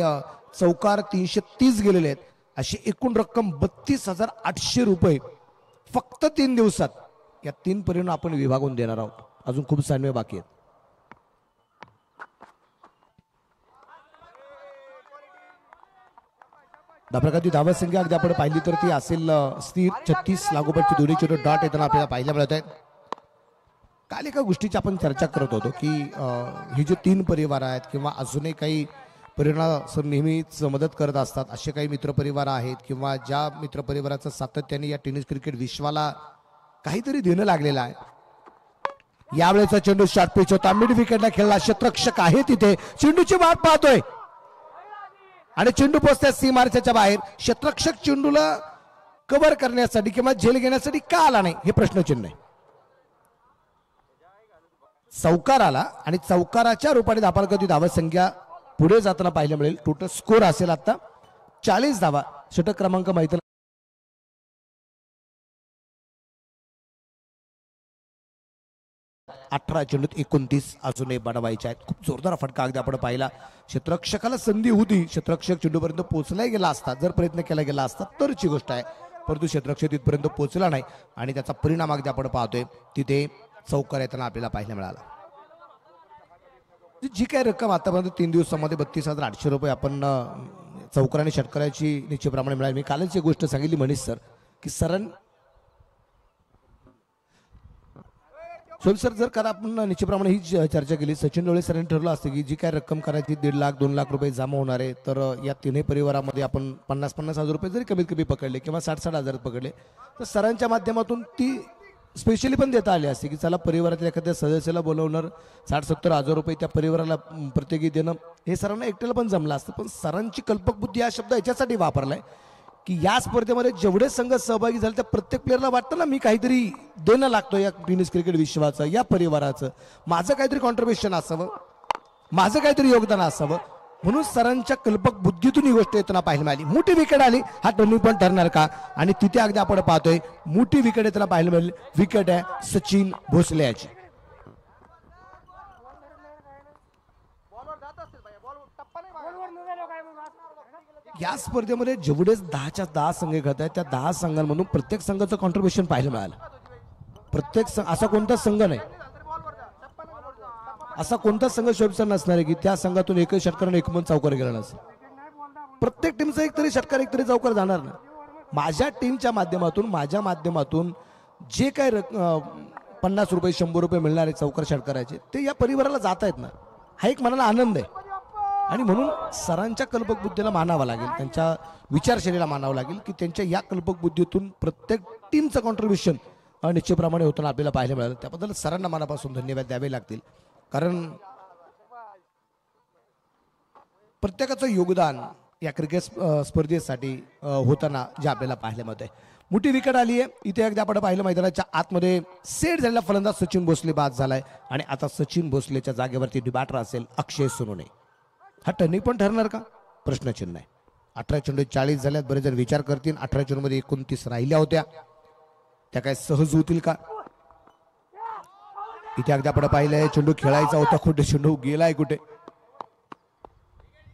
चौकार 330 गेलेले आहेत. अशी एकूण रक्कम 32,800 रुपये फक्त 3 दिवसात या 3 परिणाम आपण विभागून देणार आहोत. अजून खूप सामने बाकी आहेत. प्रकारची धावसंख्या अगदी आपण पाहिली तर ती असेल स्थिर 36, लागोपाठची दोन्ही चेंडू डॉट येताना आपल्याला पाहायला मिळत आहेत. काल एका गोष्टीची आपण चर्चा करत होतो की ही जे 3 परिवार आहेत किंवा अजूनही काही परिवार सर नेहमीच मदत करत असतात, असे काही मित्रपरिवार आहेत किंवा ज्या मित्रपरिवाराचं सातत्याने या टेनिस क्रिकेट विश्वाला काहीतरी देणं लागलेलं आहे. यावेळेचा चेंडू शॉर्ट पिच होता, मिड विकेटला खेळला, क्षेत्ररक्षक आहे तिथे, चेंडूची वाट पाहतोय आणि चेंडू पोहोचत्या सीमारेषेच्या बाहेर. क्षेत्ररक्षक चेंडूला कव्हर करण्यासाठी किंवा झेल घेण्यासाठी का आला नाही हे प्रश्नचिन्ह आहे. चौकार आला आणि चौकाराच्या रूपाने धापालकाची धावसंख्या पुढे जाताना पाहायला मिळेल. टोटल स्कोर असेल आता 40 धावा. षटक क्रमांक माहिती 18 चेंडूत 29 अजूनही बनवायचे आहेत. खूप जोरदार फटका अगदी आपण पाहिला. क्षेत्ररक्षकाला संधी होती, क्षेत्ररक्षक चेंडूपर्यंत पोहोचला गेला असता, जर प्रयत्न केला गेला असता तरची गोष्ट आहे, परंतु क्षेत्ररक्षक तिथपर्यंत पोहोचला नाही आणि त्याचा परिणाम अगदी आपण पाहतोय. तिथे चौकार येताना आपल्याला पाहायला मिळाला. जी काही रक्कम आतापर्यंत 3 दिवसामध्ये 32,800 रुपये आपण चौकार आणि षटकाराची निश्चितप्रमाणे मिळाली. मी कालच एक गोष्ट सांगितली मनीष सर की सर जर का आपण निश्चितप्रमाणे ही चर्चा केली, सचिन ढवळे सरांनी ठरलं असतं की जी काय रक्कम करायची 1.5 लाख 2 लाख रुपये जमा होणार आहे, तर या 3 परिवारामध्ये आपण 50,000 रुपये जरी कमीत कमी पकडले किंवा 60,000 पकडले तर सरांच्या माध्यमातून ती स्पेशली पण देता आली असते की चला परिवारातील एखाद्या सदस्याला बोलवणार 60-70 रुपये त्या परिवाराला प्रत्येकी देणं हे सरांना एकट्याला पण जमलं असतं. पण सरांची कल्पक बुद्धी हा शब्द याच्यासाठी वापरलाय की या स्पर्धेमध्ये जेवढे संघ सहभागी झाले त्या प्रत्येक प्लेअरला वाटतं ना मी काहीतरी देणं लागतो या टेनिस क्रिकेट विश्वाचं, या परिवाराचं, माझं काहीतरी कॉन्ट्रीब्युशन असावं, माझं काहीतरी योगदान असावं. म्हणून सरांच्या कल्पक बुद्धीतून ही गोष्ट येताना पाहायला मिळाली. मोठी विकेट आली, हा टर्निंग पॉईंट ठरणार का? आणि तिथे अगदी आपण पाहतोय मोठी विकेट येताना पाहायला मिळाली. विकेट आहे सचिन भोसले याची. या स्पर्धेमध्ये जेवढेच 10च्या 10 संघ खेळत आहेत त्या 10 संघांमधून प्रत्येक संघाचं कॉन्ट्रीब्युशन पाहायला मिळालं. प्रत्येक संघ असा कोणताच संघ नाही, असा कोणताच संघ शोभचा नसणार आहे की त्या संघातून एकही षटकाराने एकमत चौकार गेला नसेल. प्रत्येक टीमचा एक तरी षटकार एक तरी चौकार जाणार नाही. माझ्या टीमच्या माध्यमातून जे काय 50 रुपये 100 रुपये मिळणारे चौकार षटकाराचे ते या परिवाराला जात आहेत ना, हा एक मनाला आनंद आहे. आणि म्हणून सरांच्या कल्पक बुद्धीला मानावं लागेल, त्यांच्या विचारशैलीला मानावं लागेल की त्यांच्या या कल्पक बुद्धीतून प्रत्येक टीमचं कॉन्ट्रीब्युशन निश्चितप्रमाणे होताना आपल्याला पाहायला मिळालं. त्याबद्दल सरांना मनापासून धन्यवाद द्यावे लागतील, कारण प्रत्येकाचं योगदान या क्रिकेट स्पर्धेसाठी होताना जे आपल्याला पाहायला मिळत आहे. मोठी विकेट आली आहे इथे. अगदी आपण पाहिलं मैदानाच्या आतमध्ये सेट झालेला फलंदाज सचिन भोसले बाद झालाय आणि आता सचिन भोसलेच्या जागेवरती डिबॅटर असेल अक्षय सोनवणे. हा टर्निंग पण ठरणार का, प्रश्नचिन्ह आहे. 18 चेंडू 40 झाल्यात. बरेच जण विचार करतील 18 चेंडूमध्ये 29 राहिल्या होत्या, त्या काय सहज होतील का. इथे अगदी आपण पाहिलंय चेंडू खेळायचा होता, कुठे चेंडू गेलाय कुठे.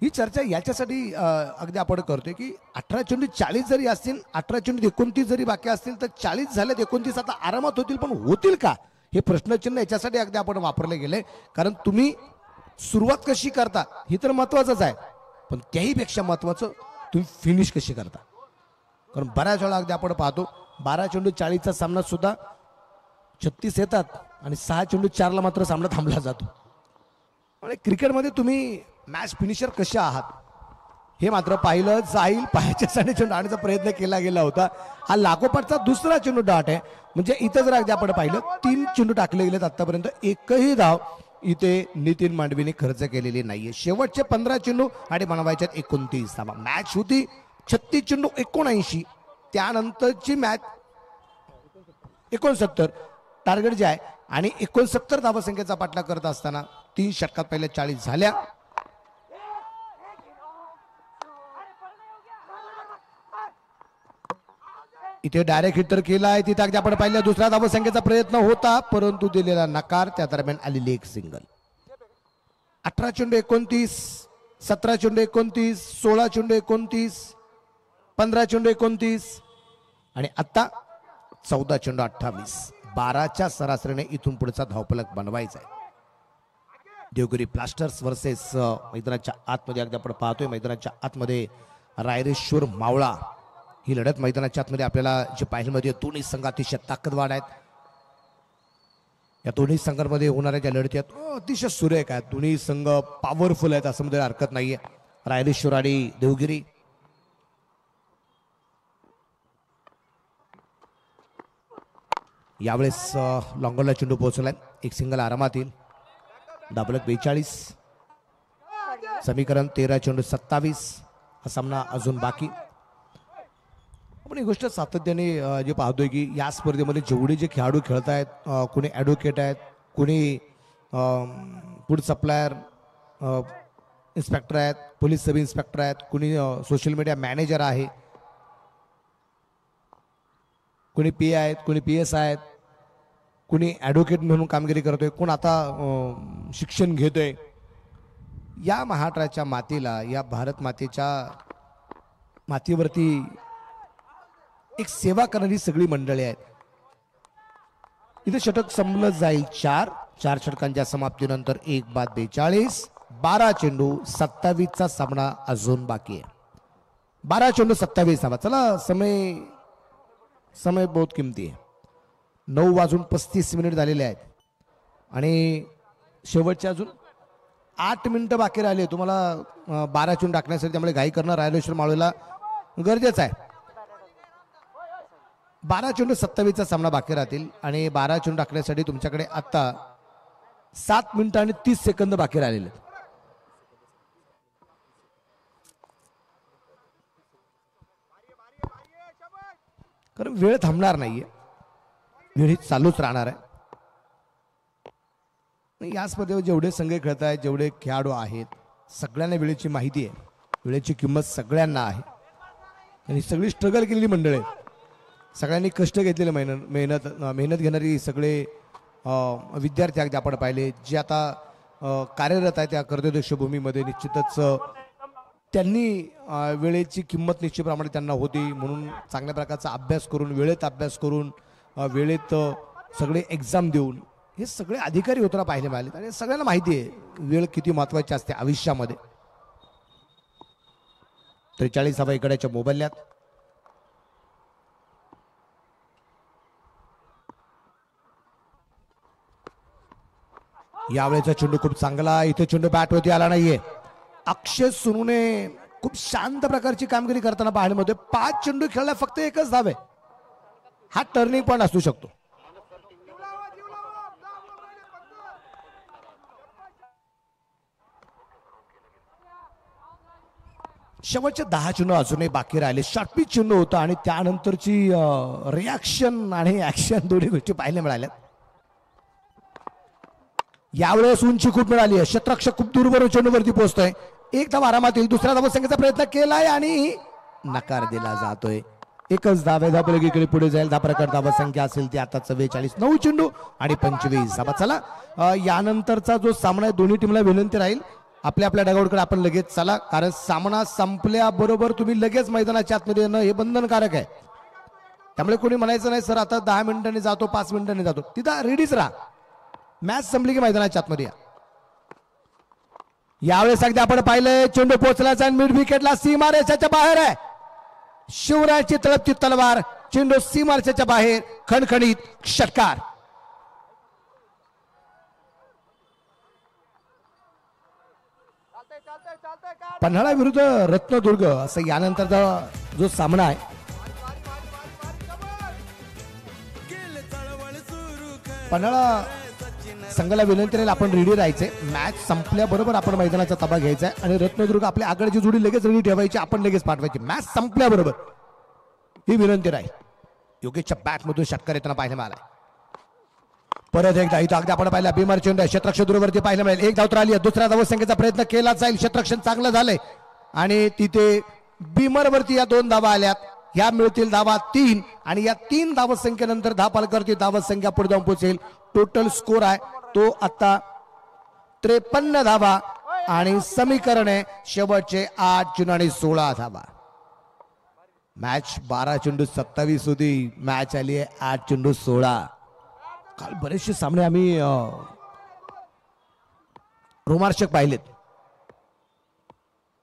ही चर्चा याच्यासाठी अगदी आपण करतोय की 18 चेंडू 40 जरी असतील, 18 चेंडू 29 जरी बाकी असतील तर 40 झाल्यात, 29 आता आरामात होतील, पण होतील का हे प्रश्नचिन्ह याच्यासाठी अगदी आपण वापरले गेले. कारण तुम्ही सुरुवात कशी करता ही तर महत्वाचंच आहे, पण त्याही पेक्षा महत्वाचं तुम्ही फिनिश कशी करता. कारण बऱ्याच वेळा अगदी आपण पाहतो 12 चेंडू 40चा सामना सुद्धा 36 येतात आणि 6 चेंडू 4ला मात्र सामना थांबला जातो. आणि क्रिकेटमध्ये तुम्ही मॅच फिनिशर कसे आहात हे मात्र पाहिलं जाईल. पायाच्यासाठी चेंडू आणण्याचा प्रयत्न केला गेला होता. हा लागोपाठचा दुसरा चेंडू डाट आहे. म्हणजे इथं जर अगदी आपण पाहिलं 3 चेंडू टाकले गेलेत आतापर्यंत, एकही धाव इथे नितीन मांडवीने खर्च केलेली नाहीये. शेवटचे 15 चेंडू आणि बनवायच्यात 29 धावा. मॅच होती 36 चेंडू 79, त्यानंतरची मॅच 69 टार्गेट जे आहे आणि 69 धावसंख्येचा पाठलाग करत असताना 3 षटकात पहिल्या 40 झाल्या. इथे डायरेक्ट हिट तर केलाय. तिथे अगदी आपण पाहिलं दुसऱ्या धावसंख्येचा प्रयत्न होता, परंतु दिलेला नकार. त्या दरम्यान आलेली एक सिंगल. 18 चेंडू 29, 17 चेंडू 29, 16 चेंडू 29, 15 चेंडू 29 आणि आता 14 चेंडू 28. 12च्या सरासरीने इथून पुढचा धावफलक बनवायचा आहे. देवगिरी ब्लास्टर्स वर्सेस मैदानाच्या आतमध्ये अगदी आपण पाहतोय मैदानाच्या आतमध्ये रायरेश्वर मावळा ही लढत मैदानाच्या आतमध्ये आपल्याला जे पाहायला मिळते. दोन्ही संघ अतिशय ताकदवान आहेत. या दोन्ही संघांमध्ये होणाऱ्या ज्या लढती आहेत अतिशय सुरेख आहेत. दोन्ही संघ पॉवरफुल आहेत असं मध्ये हरकत नाहीये. रायरेश्वर आणि देवगिरी. यावेळेस लॉंगरला चेंडू पोहोचलाय. एक सिंगल आरामात येईल. दाबलक 42. समीकरण 13 चेंडू 27. हा सामना अजून बाकी. आपण ही गोष्ट सातत्याने जे पाहतोय की या स्पर्धेमध्ये जेवढे जे खेळाडू खेळत आहेत, कोणी ॲडव्होकेट आहेत, कोणी फूड सप्लायर इन्स्पेक्टर आहेत, पोलीस सब इन्स्पेक्टर आहेत, कोणी सोशल मीडिया मॅनेजर आहे, कोणी पी आहेत, कोणी PS आहेत, कोणी ॲडव्होकेट म्हणून कामगिरी करतोय, कोण आता शिक्षण घेतोय. या महाराष्ट्राच्या मातीला, या भारत मातेच्या मातीवरती एक सेवा करणारी सगळी मंडळी आहेत. इथे षटक संपलं जाईल. 4 षटकांच्या समाप्तीनंतर 1 बाद 42. 12 चेंडू 27चा सामना अजून बाकी आहे. 12 चेंडू 27 धावा. चला समय बहुत किमती आहे. 9:35 झालेले आहेत आणि शेवटचे अजून 8 मिनिटं बाकी राहिले. तुम्हाला 12 चेंडू टाकण्यासाठी त्यामुळे घाई करणं रायरेश्वर मावळीला गरजेचं आहे. 12 चेंडू 27चा सामना बाकी राहतील आणि 12 चेंडू टाकण्यासाठी तुमच्याकडे आता 7 मिनिटं आणि 30 सेकंद बाकी राहिलेले. कारण वेळ थांबणार नाहीये, वेळ ही चालूच राहणार आहे. या स्पर्धेवर जेवढे संघ खेळत आहेत, जेवढे खेळाडू आहेत, सगळ्यांना वेळेची माहिती आहे. वेळेची किंमत सगळ्यांना आहे आणि सगळी स्ट्रगल केलेली मंडळी आहेत. सगळ्यांनी कष्ट घेतलेले, मेहनत घेणारी सगळे विद्यार्थी अगदी आपण पाहिले जे आता कार्यरत आहे त्या कर्तव्यदक्ष भूमीमध्ये निश्चितच त्यांनी वेळेची किंमत निश्चितप्रमाणे त्यांना होती, म्हणून चांगल्या प्रकारचा अभ्यास करून, वेळेत अभ्यास करून, वेळेत सगळे एक्झाम देऊन हे सगळे अधिकारी होताना पाहायला मिळाले. आणि सगळ्यांना माहिती आहे वेळ किती महत्वाची असते आयुष्यामध्ये. 43 इकड्याच्या मोबाईल्यात यावेळेचा चेंडू खूप चांगला, इथे चेंडू बॅटवरती आला नाहीये. अक्षय सुनूने खूप शांत प्रकारची कामगिरी करताना पाहायला मिळते. 5 चेंडू खेळला, फक्त एकच धाव आहे. हा टर्निंग पॉइंट असू शकतो. शेवटचे 10 चेंडू अजूनही बाकी राहिले. शॉर्टपिच चेंडू होता आणि त्यानंतरची रिॲक्शन आणि ऍक्शन दोन्ही गोष्टी पाहायला मिळाल्या. यावेळेस उंची खूप मिळाली आहे. क्षेत्ररक्षक खूप दूरवरून चेंडूवरती पोहोचतोय. एक धाव आरामात येईल. दुसऱ्या धावसंख्येचा प्रयत्न केलाय आणि नकार दिला जातोय. एकच धाव आहे. धावपलकीकडे पुढे जाईल. धाप्रकार धावसंख्या असेल ती आता 44. 9 चेंडू आणि 25 धावा. चला यानंतरचा जो सामना आहे दोन्ही टीमला विनंती राहील आपल्या आपल्या डगआउटकडे आपण लगेच चला, कारण सामना संपल्याबरोबर तुम्ही लगेच मैदानाच्या आतमध्ये येणं हे बंधनकारक आहे. त्यामुळे कोणी म्हणायचं नाही सर आता 10 मिनिटांनी जातो, 5 मिनिटांनी जातो. तिथं रेडीच राहा. मॅच संपली की मैदानाच्या आतमध्ये या. यावेळेस अगदी आपण पाहिलंय चेंडू पोहोचल्याचा मिड विकेटला सीमारेषेच्या बाहेर आहे. शिवराजची तळपती तलवार, चेंडू सीमारेषेच्या बाहेर, खणखणीत षटकार. पन्हाळा विरुद्ध रत्नदुर्ग असं यानंतरचा जो सामना आहे. पन्हाळा संघाला विनंती राहील आपण रेडी राहायचे. मॅच संपल्याबरोबर आपण मैदानाचा ताबा घ्यायचा आहे आणि रत्नदुर्ग आपल्या आगळची जोडी लगेच रेडी ठेवायची, आपण लगेच पाठवायची मॅच संपल्याबरोबर, ही विनंती राहील. योगेशच्या बॅटमधून षटकार येताना पाहायला मिळाला. परत एकदा इथं अगदी आपण पाहिला भीमार चेंडू क्षेत्ररक्षक दूरवरती पाहायला मिळेल. एक धाव तर आली आहे. दुसऱ्या धावसंख्येचा प्रयत्न केला जाईल. क्षेत्ररक्षण चांगलं झालंय आणि तिथे भीमरवरती या 2 धावा आल्यात. ह्या मिळतील धावा 3 आणि या 3 धावसंख्येनंतर धापालकरती धावसंख्या पुढे जाऊन पोहोचेल. टोटल स्कोर आहे तो आता 53 धावा आणि समीकरण आहे शेवटचे 8 चेंडू आणि 16 धावा. मॅच 12 चेंडू 27 होती. मॅच आली आहे 8 चेंडू 16. काल बरेचसे सामने आम्ही रोमांचक पाहिलेत.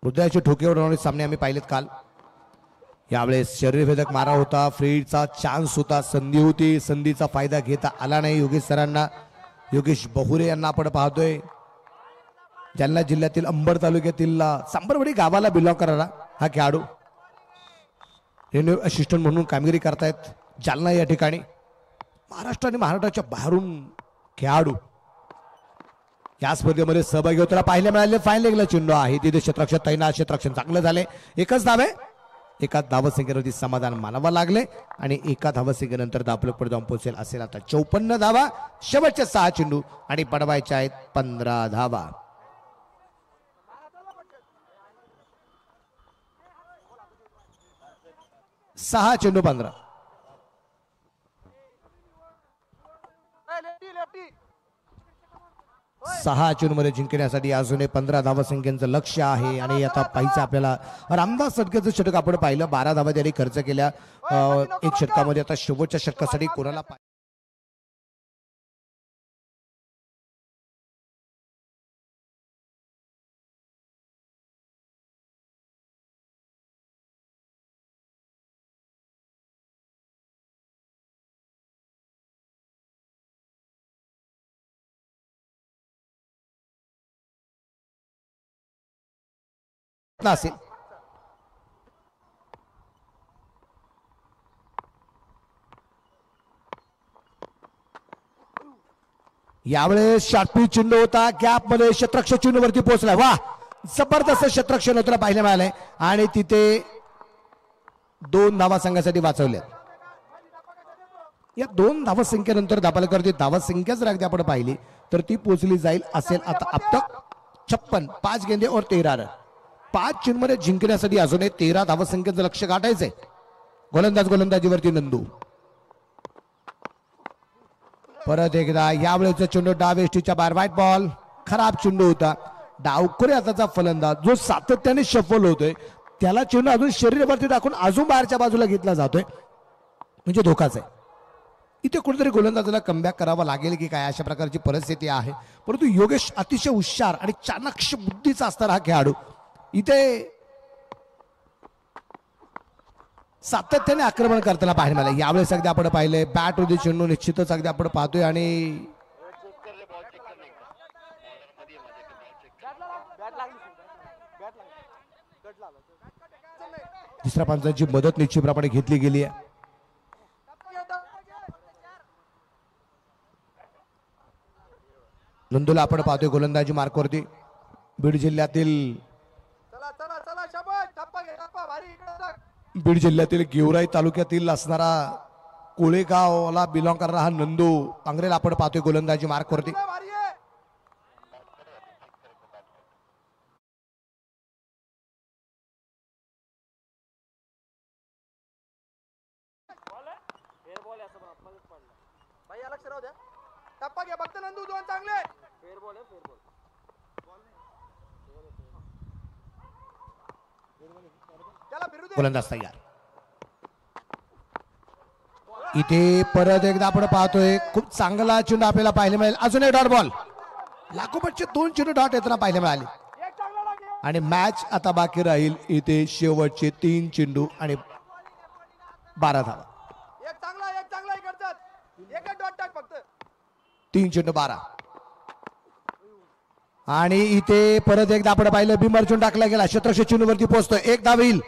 हृदयाचे ठोके उडवणारे सामने आम्ही पाहिलेत काल. यावेळेस शरीरभेदक मारा होता, फ्रीडचा चान्स होता, संधी होती, संधीचा फायदा घेता आला नाही योगेश सरांना. योगेश बहुरे यांना आपण पाहतोय, जालना जिल्ह्यातील अंबड तालुक्यातील सांबरवाडी गावाला बिलॉंग करणारा हा खेळाडू रेन्यू असिस्टंट म्हणून कामगिरी करतायत जालना या ठिकाणी. महाराष्ट्र आणि महाराष्ट्राच्या बाहेरून खेळाडू या स्पर्धेमध्ये सहभागी होताना पाहायला मिळाले. फाईन लेगला चेंडू आहे तिथे क्षेत्ररक्षक तैनात. क्षेत्ररक्षण चांगलं झाले. एकच धाव आहे. एका धावसंख्येवरती समाधान मानावं लागले आणि एका धावसंख्येनंतर धावपलक पुढे जाऊन पोहोचेल. असेल आता 54 धावा. शेवटचे 6 चेंडू आणि पडवायचे आहेत 15 धावा. सहा चेंडू 15. सहा चेंडूमध्ये जिंकण्यासाठी अजूनही 15 धावसंख्येचं लक्ष आहे आणि आता पाहिजे आपल्याला रामदास सटकेचं षटक आपण पाहिलं. 12 धावा त्यांनी खर्च केल्या एक षटकामध्ये. आता शेवटच्या षटकासाठी कोणाला असेल. यावेळेस शॉर्टपिच चेंडू होता. गॅप मध्ये क्षेत्ररक्षक चेंडूवरती पोहोचला. वा जबरदस्त क्षेत्ररक्षण होतं पाहायला मिळालंय आणि तिथे 2 धावा संघासाठी वाचवल्या. या 2 धावसंख्येनंतर धापालकरती धावसंख्याच राखते आपण पाहिली तर ती पोहोचली जाईल. असेल आता अब तक 56 5 गेंदे और 13 रन. 5 चेंडूमध्ये जिंकण्यासाठी अजूनही 13 धावसंख्येचं लक्ष गाठायचंय. गोलंदाजीवरती नंदू. परत एकदा यावेळेचा चेंडू डावेष्टीच्या बाहेर. White ball. खराब चेंडू होता. डावखुरे हाताचा फलंदाज जो सातत्याने शफल होतोय त्याला चेंडू अजून शरीरावरती टाकून अजून बाहेरच्या बाजूला घेतला जातोय, म्हणजे धोकाच आहे. इथे कुठेतरी गोलंदाजाला कमबॅक करावा लागेल की काय, अशा प्रकारची परिस्थिती आहे. परंतु योगेश अतिशय हुशार आणि चाणक्य बुद्धीचा असणारा हा खेळाडू इथे सातत्याने आक्रमण करताना पाहायला मिळालं. यावेळेस अगदी आपण पाहिलंय बॅट होते चेंडू निश्चितच अगदी आपण पाहतोय आणि तिसऱ्या पंचांची मदत निश्चितप्रमाणे घेतली गेली आहे. नंदूला आपण पाहतोय गोलंदाजी मार्कवरती. बीड जिल्ह्यातील गेवराई तालुक्यातील असणारा कोळेगावला बिलॉंग करणारा हा नंदू पांगरेला आपण पाहतोय गोलंदाजी मार्कवरती. गोलंदाज तयार. इथे परत एकदा आपण पाहतोय खूप चांगला चेंडू आपल्याला पाहायला मिळेल. अजून एक डॉट बॉल, लागोपाठचे 2 चेंडू डॉट येताना पाहायला मिळाले आणि मॅच आता बाकी राहील इथे शेवटचे 3 चेंडू आणि 12 धावा. 3 चेंडू 12 आणि इथे परत एकदा आपण पाहिलं बिमर चेंडू टाकला गेला, क्षेत्रक्षक चेंडूवरती पोहोचतोय, 1 धाव येईल.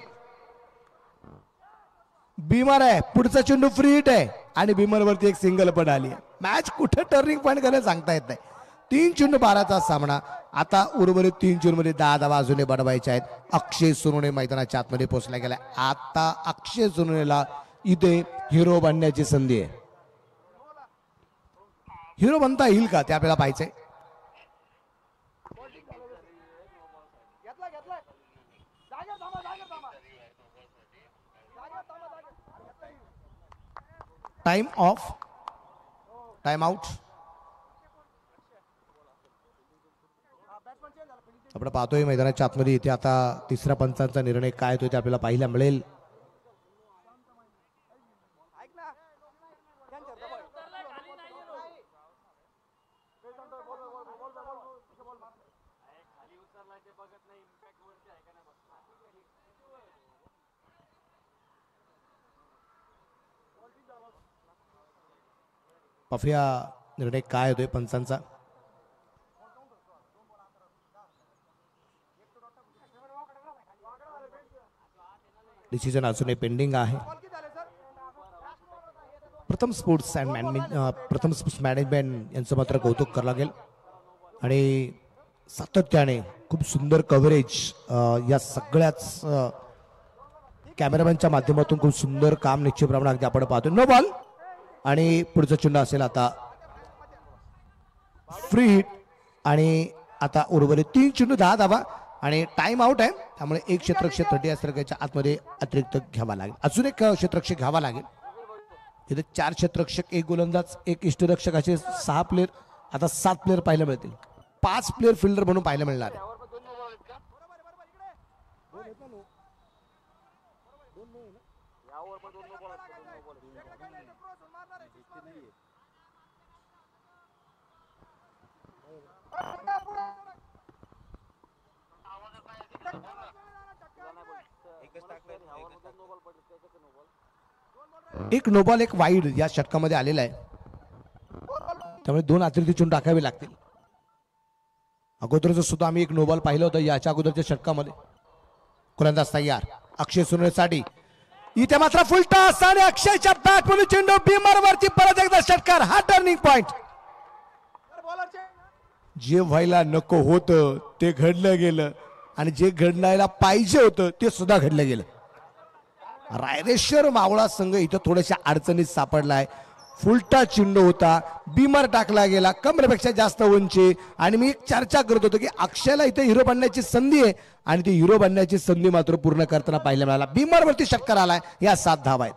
बिमर आहे, पुढचा चेंडू फ्री हिट आहे आणि बिमर वरती एक सिंगल पण आली. मॅच कुठे टर्निंग पॉईंट करायला सांगता येत नाही. 3 चेंडू 12चा सामना. आता उर्वरित 3 चेंडू मध्ये 10 धावा अजूनही बनवायच्या आहेत. अक्षय सोनवणे मैदानाच्या आतमध्ये पोहोचला गेला. आता अक्षय सोनवणेला इथे हिरो बनण्याची संधी आहे. हिरो बनता येईल का ते आपल्याला पाहायचंय. Time off, time out. आपण पाहतोय मैदानाच्या आतमध्ये इथे आता तिसऱ्या पंचांचा निर्णय काय होतो ते आपल्याला पाहायला मिळेल. पाहूया निर्णय काय होतोय पंचांचा. डिसिजन अजूनही पेंडिंग आहे. प्रथम स्पोर्ट्स मॅनेजमेंट यांचं मात्र कौतुक करावं लागेल आणि सातत्याने खूप सुंदर कव्हरेज या सगळ्याच कॅमेरामॅनच्या माध्यमातून खूप सुंदर काम निश्चित प्रमाणात अगदी आपण पाहतो. नो बॉल आणि पुढचा चेंडू असेल आता फ्री हिट आणि आता उर्वरित 3 चेंडू 10 धावा आणि टाइम आउट आहे. त्यामुळे एक क्षेत्ररक्षक 30 षटकाच्या आतमध्ये अतिरिक्त घ्यावा लागेल. अजून एक क्षेत्ररक्षक घ्यावा लागेल. इथे 4 क्षेत्ररक्षक, 1 गोलंदाज, 1 इष्टरक्षक असे 6 प्लेयर, आता 7 प्लेयर पाहायला मिळतील. 5 प्लेयर फिल्डर म्हणून पाहायला मिळणार आहे. एक नो बॉल, एक वाईड या षटकामध्ये आलेला आहे. त्यामुळे 2 अतिरिक्त चेंडू टाकावे लागतील. अगोदरच सुद्धा आम्ही एक नो बॉल पाहिलं होतं याच्या अगोदरच्या षटकामध्ये. गोलंदाज तयार अक्षय सोनवणेसाठी. इथे मात्र फुल टॉस आणि अक्षयच्या बॅट मधून चेंडू बिमर वरती परत एकदा षटकार. हा टर्निंग पॉइंट. जे व्हायला नको होतं ते घडलं गेलं आणि जे घडण्याला पाहिजे होतं ते सुद्धा घडलं गेलं. रायरेश्वर मावळा संघ इथं थोड्याशा अडचणीत सापडलाय. फुलटा चेंडू होता, बिमर टाकला गेला, कमरेपेक्षा जास्त उंची आणि मी एक चर्चा करत होतो की अक्षयला इथे हिरो बनण्याची संधी आहे आणि ती हिरो बनण्याची संधी मात्र पूर्ण करताना पाहायला मिळाला. बिमर वरती षटकार आलाय. या 7 धावा आहेत.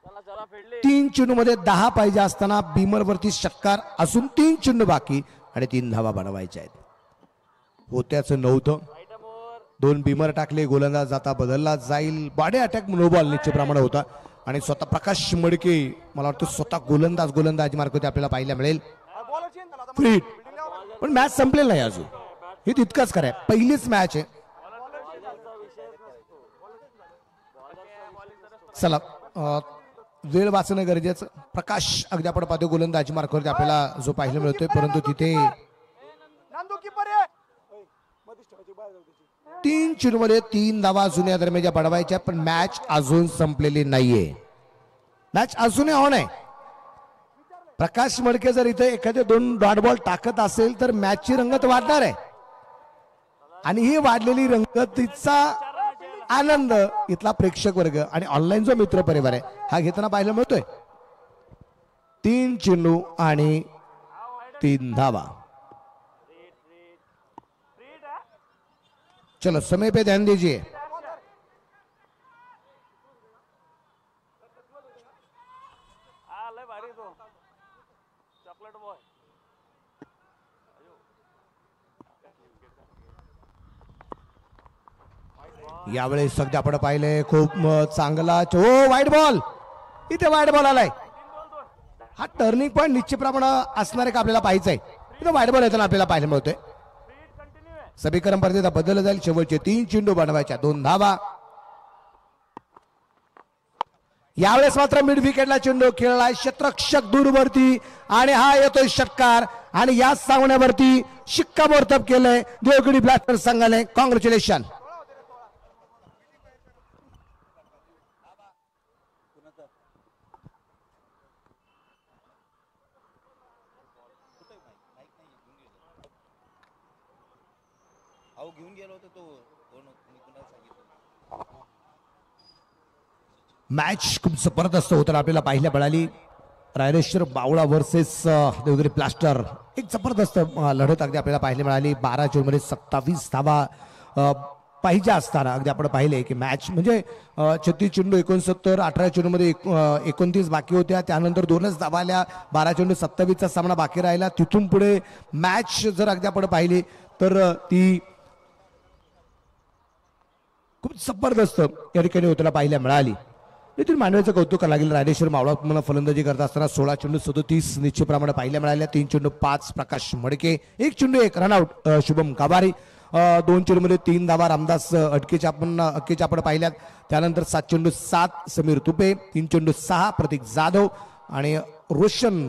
चला चला फेडले. 3 चेंडूमध्ये 10 पाहिजे असताना बिमर वरती षटकार असून 3 चेंडू बाकी आणि 3 धावा बनवायच्या आहेत. होत्याचं नव्हतं. 2 बिमर टाकले. गोलंदाज जाता बदलला जाईल. बॉडी अटॅक नो बॉल निश्चितप्रमाणे होता आणि स्वतः प्रकाश मडके मला वाटतं स्वतः गोलंदाजी मार्ग आपल्याला पाहायला मिळेल. फ्रीट पण मॅच संपलेला नाही अजून. हे तितकंच खरं आहे. पहिलीच मॅच आहे. चला वेळ वाचणं गरजेचं. प्रकाश अगदी आपण पाहतो गोलंदाजी मार्गावरती आपल्याला जो पाहायला मिळतोय परंतु तिथे 3 चेंडूमध्ये 3 धावा अजून या दरम्यान बडवायच्या पण मॅच अजून संपलेली नाहीये. मॅच अजूनही ऑन आहे. प्रकाश मडके जर इथे एखादे 2 डॉट बॉल टाकत असेल तर मॅचची रंगत वाढणार आहे आणि ही वाढलेली रंगतीचा आनंद इथला प्रेक्षक वर्ग आणि ऑनलाईन जो मित्र परिवार आहे हा घेताना पाहायला मिळतोय. 3 चेंडू आणि 3 धावा. चलो समय पे ध्यान दीजिए. लय भारी तो चॉकलेट बॉय. यावेळेस सध्या आपण पाहिले खूप चांगला वाईट बॉल. इथे वाईट बॉल आलाय. हा टर्निंग पॉईंट निश्चितप्रमाणे असणार आहे का आपल्याला पाहायचंय. इथे वाईट बॉल येताना आपल्याला पाहायला मिळतोय. समीकरण परत बदललं जाईल. शेवटचे 3 चेंडू बनवायच्या 2 धावा. यावेळेस मात्र मिड विकेटला चेंडू खेळलाय क्षेत्ररक्षक दूरवरती आणि हा येतोय षटकार आणि या सामन्यावरती शिक्कामोर्तब केलंय देवगिरी ब्लास्टर संघाने. कॉंग्रॅच्युलेशन. मॅच खूप जबरदस्त होताना आपल्याला पाहायला मिळाली. रायरेश्वर बावळा वर्सेस देवगिरी ब्लास्टर एक जबरदस्त लढत अगदी आपल्याला पाहायला मिळाली. 12 चेंडूमध्ये 27 धावा पाहिजे असताना अगदी आपण पाहिले की मॅच म्हणजे 36 चेंडू 69, 18 चेंडूमध्ये 29 बाकी होत्या. त्यानंतर 2च धावा आल्या. 12 चेंडू 27चा सामना बाकी राहिला. तिथून पुढे मॅच जर अगदी आपण पाहिली तर ती खूप जबरदस्त या ठिकाणी होताना पाहायला मिळाली. येथील मानवाचं कौतुक लागेल. रायरेश्वर मावळा मला फलंदाजी करत असताना 16 चेंडू 37 निश्चितप्रमाणे पाहायला मिळाल्या. 3 चेंडू 5 प्रकाश मडके. 1 चेंडू 1 रनआउट शुभम गाभारी. 2 चेंडूमध्ये 3 धावा रामदास अटकेच्या आपण पाहिल्यात. त्यानंतर 7 चेंडू 7 समीर तुपे. 3 चेंडू 6 प्रतीक जाधव आणि रोशन